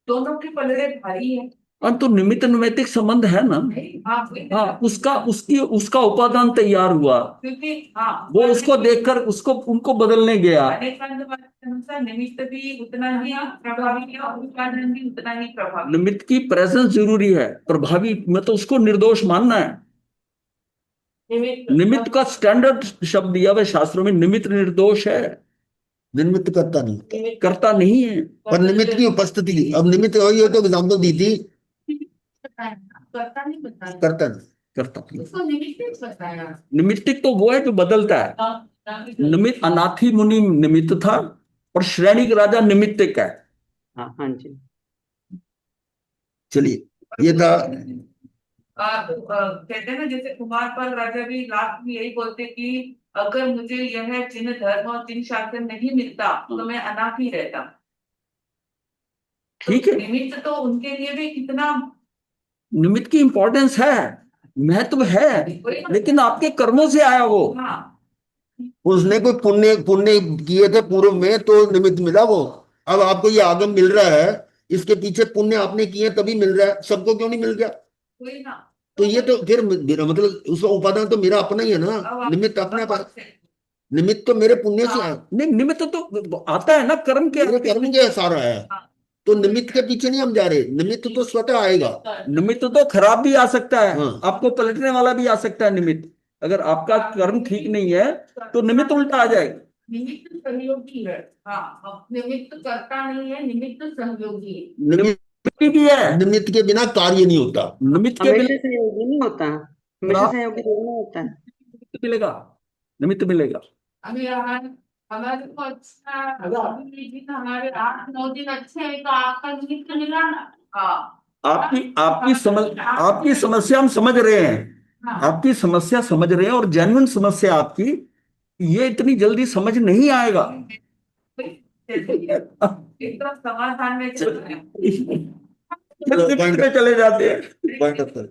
दोनों के पलड़े भारी है। हाँ, तो निमित्त नैमित्तिक संबंध है ना। हाँ हाँ, उसका उपादान तैयार हुआ, क्योंकि हाँ वो उसको देखकर उसको उनको बदलने गया। अनेकांतवाद के अनुसार निमित्त भी उतना ही प्रभावी है और उपादान भी उतना ही प्रभावी। निमित्त की प्रेजेंस जरूरी है, प्रभावी में तो उसको निर्दोष मानना है। निमित्त का स्टैंडर्ड शब्द दिया हुआ है शास्त्रों में, निमित्त निर्दोष है, निमित्त करता नहीं, करता नहीं है। पर निमित्त की उपस्थिति, अब निमित्त वही है तो एग्जाम्पल दी थी, करता नहीं बताया, करता नहीं। करता नहीं। उसको निमित्त नहीं बताया। निमित्तिक तो वो है जो बदलता है। निमित्त, अनाथि मुनि निमित्त था, और श्रेणिक राजा निमित्तिक है। हाँ हाँ जी। चलिए, ये था। कहते हैं ना, जैसे कुमारपाल राजा भी लास्ट में यही बोलते कि अगर मुझे यह चिन्ह धर्म और चिन्ह शासन नहीं मिलता तो मैं अनाथ ही रहता। ठीक है, निमित्त तो उनके लिए भी कितना निमित्त की इंपॉर्टेंस है, महत्व है, लेकिन आपके कर्मों से आया वो। हाँ। उसने कोई पुण्य पुण्य किए थे पूर्व में, तो निमित्त मिला वो। अब आपको ये आगम मिल रहा है, इसके पीछे पुण्य आपने किए तभी मिल रहा है, सबको क्यों नहीं मिल गया। वही ना। तो ये तो फिर मेरा मतलब, उसका उपादान तो मेरा अपना ही है ना, अब आप- निमित्त अपने पास, निमित्त तो मेरे पुण्य से है, नहीं, निमित्त तो आता है ना कर्म के। मेरे कर्म के सारा है। हाँ। तो निमित्त के पीछे नहीं हम जा रहे, निमित्त तो स्वतः आएगा। निमित्त तो खराब भी आ सकता है, हाँ। आपको पलटने वाला भी आ सकता है निमित्त। अगर आपका कर्म ठीक नहीं है तो निमित्त उल्टा आ जाएगा। निमित्त सहयोगी है। हाँ, निमित्त करता नहीं है, निमित्त सहयोगी है। निमित्त भी है, निमित्त के बिना कार्य नहीं होता। निमित्त के हमेशा बिना सहयोगी नहीं होता, हमेशा सहयोगी नहीं होता है। निमित्त मिलेगा, निमित्त मिलेगा। अगर हमारे को अच्छा हमारे 8-9 दिन अच्छे हैं तो आपका निमित्त मिला ना। हाँ, आपकी समस्या हम समझ रहे हैं, आपकी समस्या समझ रहे हैं, और जेन्युइन समस्या आपकी, ये इतनी जल्दी समझ नहीं आएगा। एकदम समाधान में चल रहे हैं। निमित्त में चले जाते हैं। Point of view.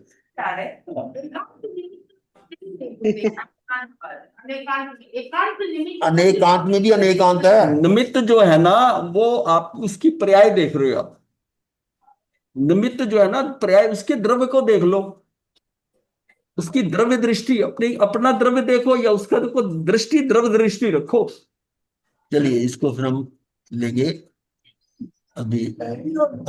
अनेकांत में भी अनेकांत है। निमित्त जो है ना, वो आप उसकी पर्याय देख रहे हो। आप निमित्त जो है ना, पर्याय, उसके द्रव्य को देख लो, उसकी द्रव्य दृष्टि, अपना द्रव्य देखो या उसका देखो, दृष्टि, द्रव्य दृष्टि रखो। चलिए इसको फिर हम लेंगे अभी।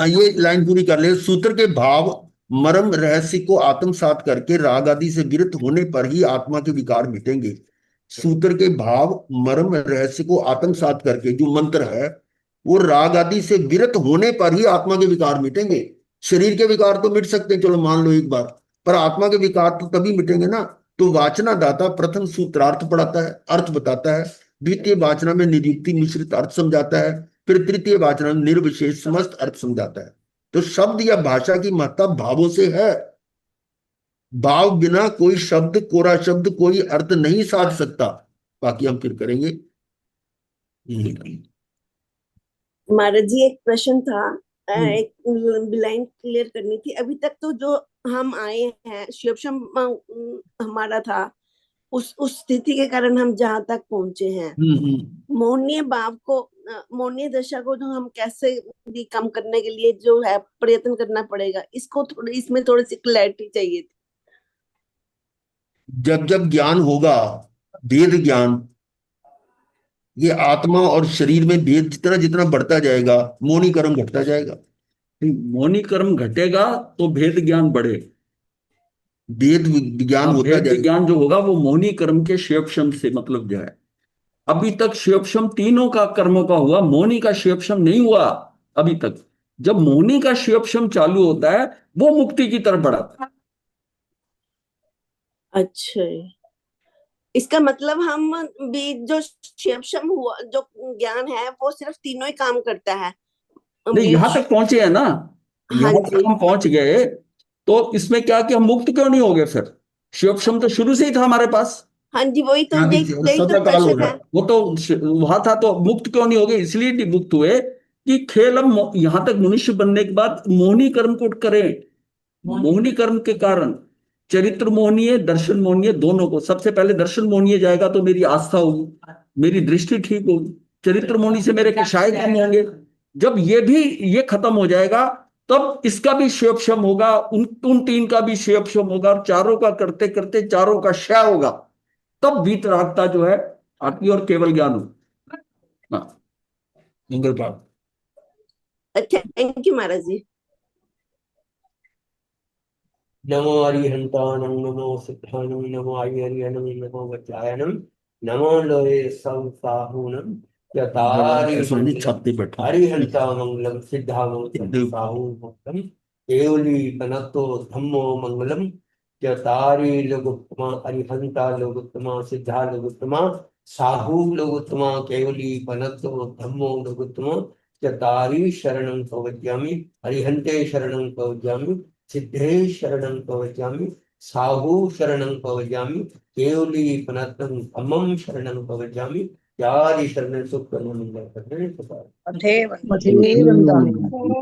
ये लाइन पूरी कर ले। सूत्र के भाव मर्म रहस्य को आत्मसात करके राग आदि से विरत होने पर ही आत्मा के विकार मिटेंगे। सूत्र के भाव मर्म रहस्य को आत्मसात करके, जो मंत्र है, वो राग आदि से विरत होने पर ही आत्मा के विकार मिटेंगे। शरीर के विकार तो मिट सकते हैं, चलो मान लो एक बार, पर आत्मा के विकार तो तभी मिटेंगे ना। तो वाचना दाता प्रथम सूत्रार्थ पढ़ाता है, अर्थ बताता है, द्वितीय वाचना में निरुक्ति मिश्रित अर्थ समझाता है, फिर तृतीय वाचना में निर्विशेष समस्त अर्थ समझाता है। तो शब्द या भाषा की महत्ता भावों से है। भाव बिना कोई शब्द, कोरा शब्द कोई अर्थ नहीं साध सकता। बाकी हम फिर करेंगे। महाराज जी एक प्रश्न था, हम्म। एक लाइन क्लियर करनी थी। अभी तक तो जो हम आए हैं शिवशम हमारा था, उस स्थिति के कारण हम जहां तक पहुंचे हैं। मोहनीय भाव को, मोहनीय दशा को जो हम कैसे भी कम करने के लिए जो है प्रयत्न करना पड़ेगा, इसको थोड़ी, इसमें थोड़ी सी क्लैरिटी चाहिए थी। जब जब ज्ञान होगा, भेद ज्ञान, ये आत्मा और शरीर में भेद जितना जितना बढ़ता जाएगा, मोहनी कर्म घटता जाएगा। मोहनी कर्म घटेगा तो भेद ज्ञान बढ़े। भेद विज्ञान होता भेद जाएगा। विज्ञान जो होगा वो मोहनी कर्म के शिवशम से मतलब जो है। अभी तक शिवशम तीनों का कर्मों का हुआ, मोहनी का शिवशम नहीं हुआ अभी तक। जब मोहनी का शिवशम चालू होता है, वो मुक्ति की तरफ बढ़ाता है। अच्छा, इसका मतलब हम भी जो शिवशम हुआ, जो ज्ञान है वो सिर्फ तीनों ही काम करता है। नहीं, यहां तक पहुंचे हैं ना, हाँ यहां तक जी, हम पहुंच गए, तो इसमें क्या कि हम मुक्त क्यों नहीं हो गए फिर? शिवशम तो शुरू से ही था हमारे पास। हाँ जी, वही तो यहाँ की यही तो सदा काल हो प्रश्न रहा है। है। वो तो वहां था, तो मुक्त क्यों नहीं हो गए? इसलिए नहीं मुक्त हुए कि खेल हम यहां तक मनुष्य बनने के बाद मोहनी कर्म को करें। मोहनी कर्म के कारण चरित्र मोहनीय, दर्शन मोहनीय, दोनों को। सबसे पहले दर्शन मोहनीय जाएगा तो मेरी आस्था होगी, मेरी दृष्टि ठीक होगी। चरित्र मोहनी से मेरे कषाय कम होंगे। जब ये खत्म हो जाएगा, तब इसका भी शिवशम होगा, उन तीन का भी शिवशम होगा, और चारों का करते करते चारों का क्षय होगा। तब वीतरागता जो है आती और केवल ज्ञान हो। हाँ, मंगल पाठ। अच्छा, थैंक यू महाराज जी। नमो अरिहंतानम, नमो सिद्धानम, नमो आयरियनम, नमो वज्रायनम, नमो लोहे संसाहूनम, यतारि छाती बैठा अरिहंता मंगलम, सिद्धामो साहूनम, केवली कनतो धम्मो मंगलम, यतारि लोगोत्तमा, अरिहंता लोगोत्तमा, सिद्धा लोगोत्तमा, साहू लोगोत्तमा, केवली कनतो धम्मो लोगोत्तमा, यतारि शरणं प्रवज्यामि, अरिहंते शरणं प्रवज्यामि, सिद्धे शरणं प्रवज्यामि, साहू शरणं प्रवज्यामि, केवली पनतं धम्मं शरणं प्रवज्यामि, यारि शरणं सुखं मंगलं।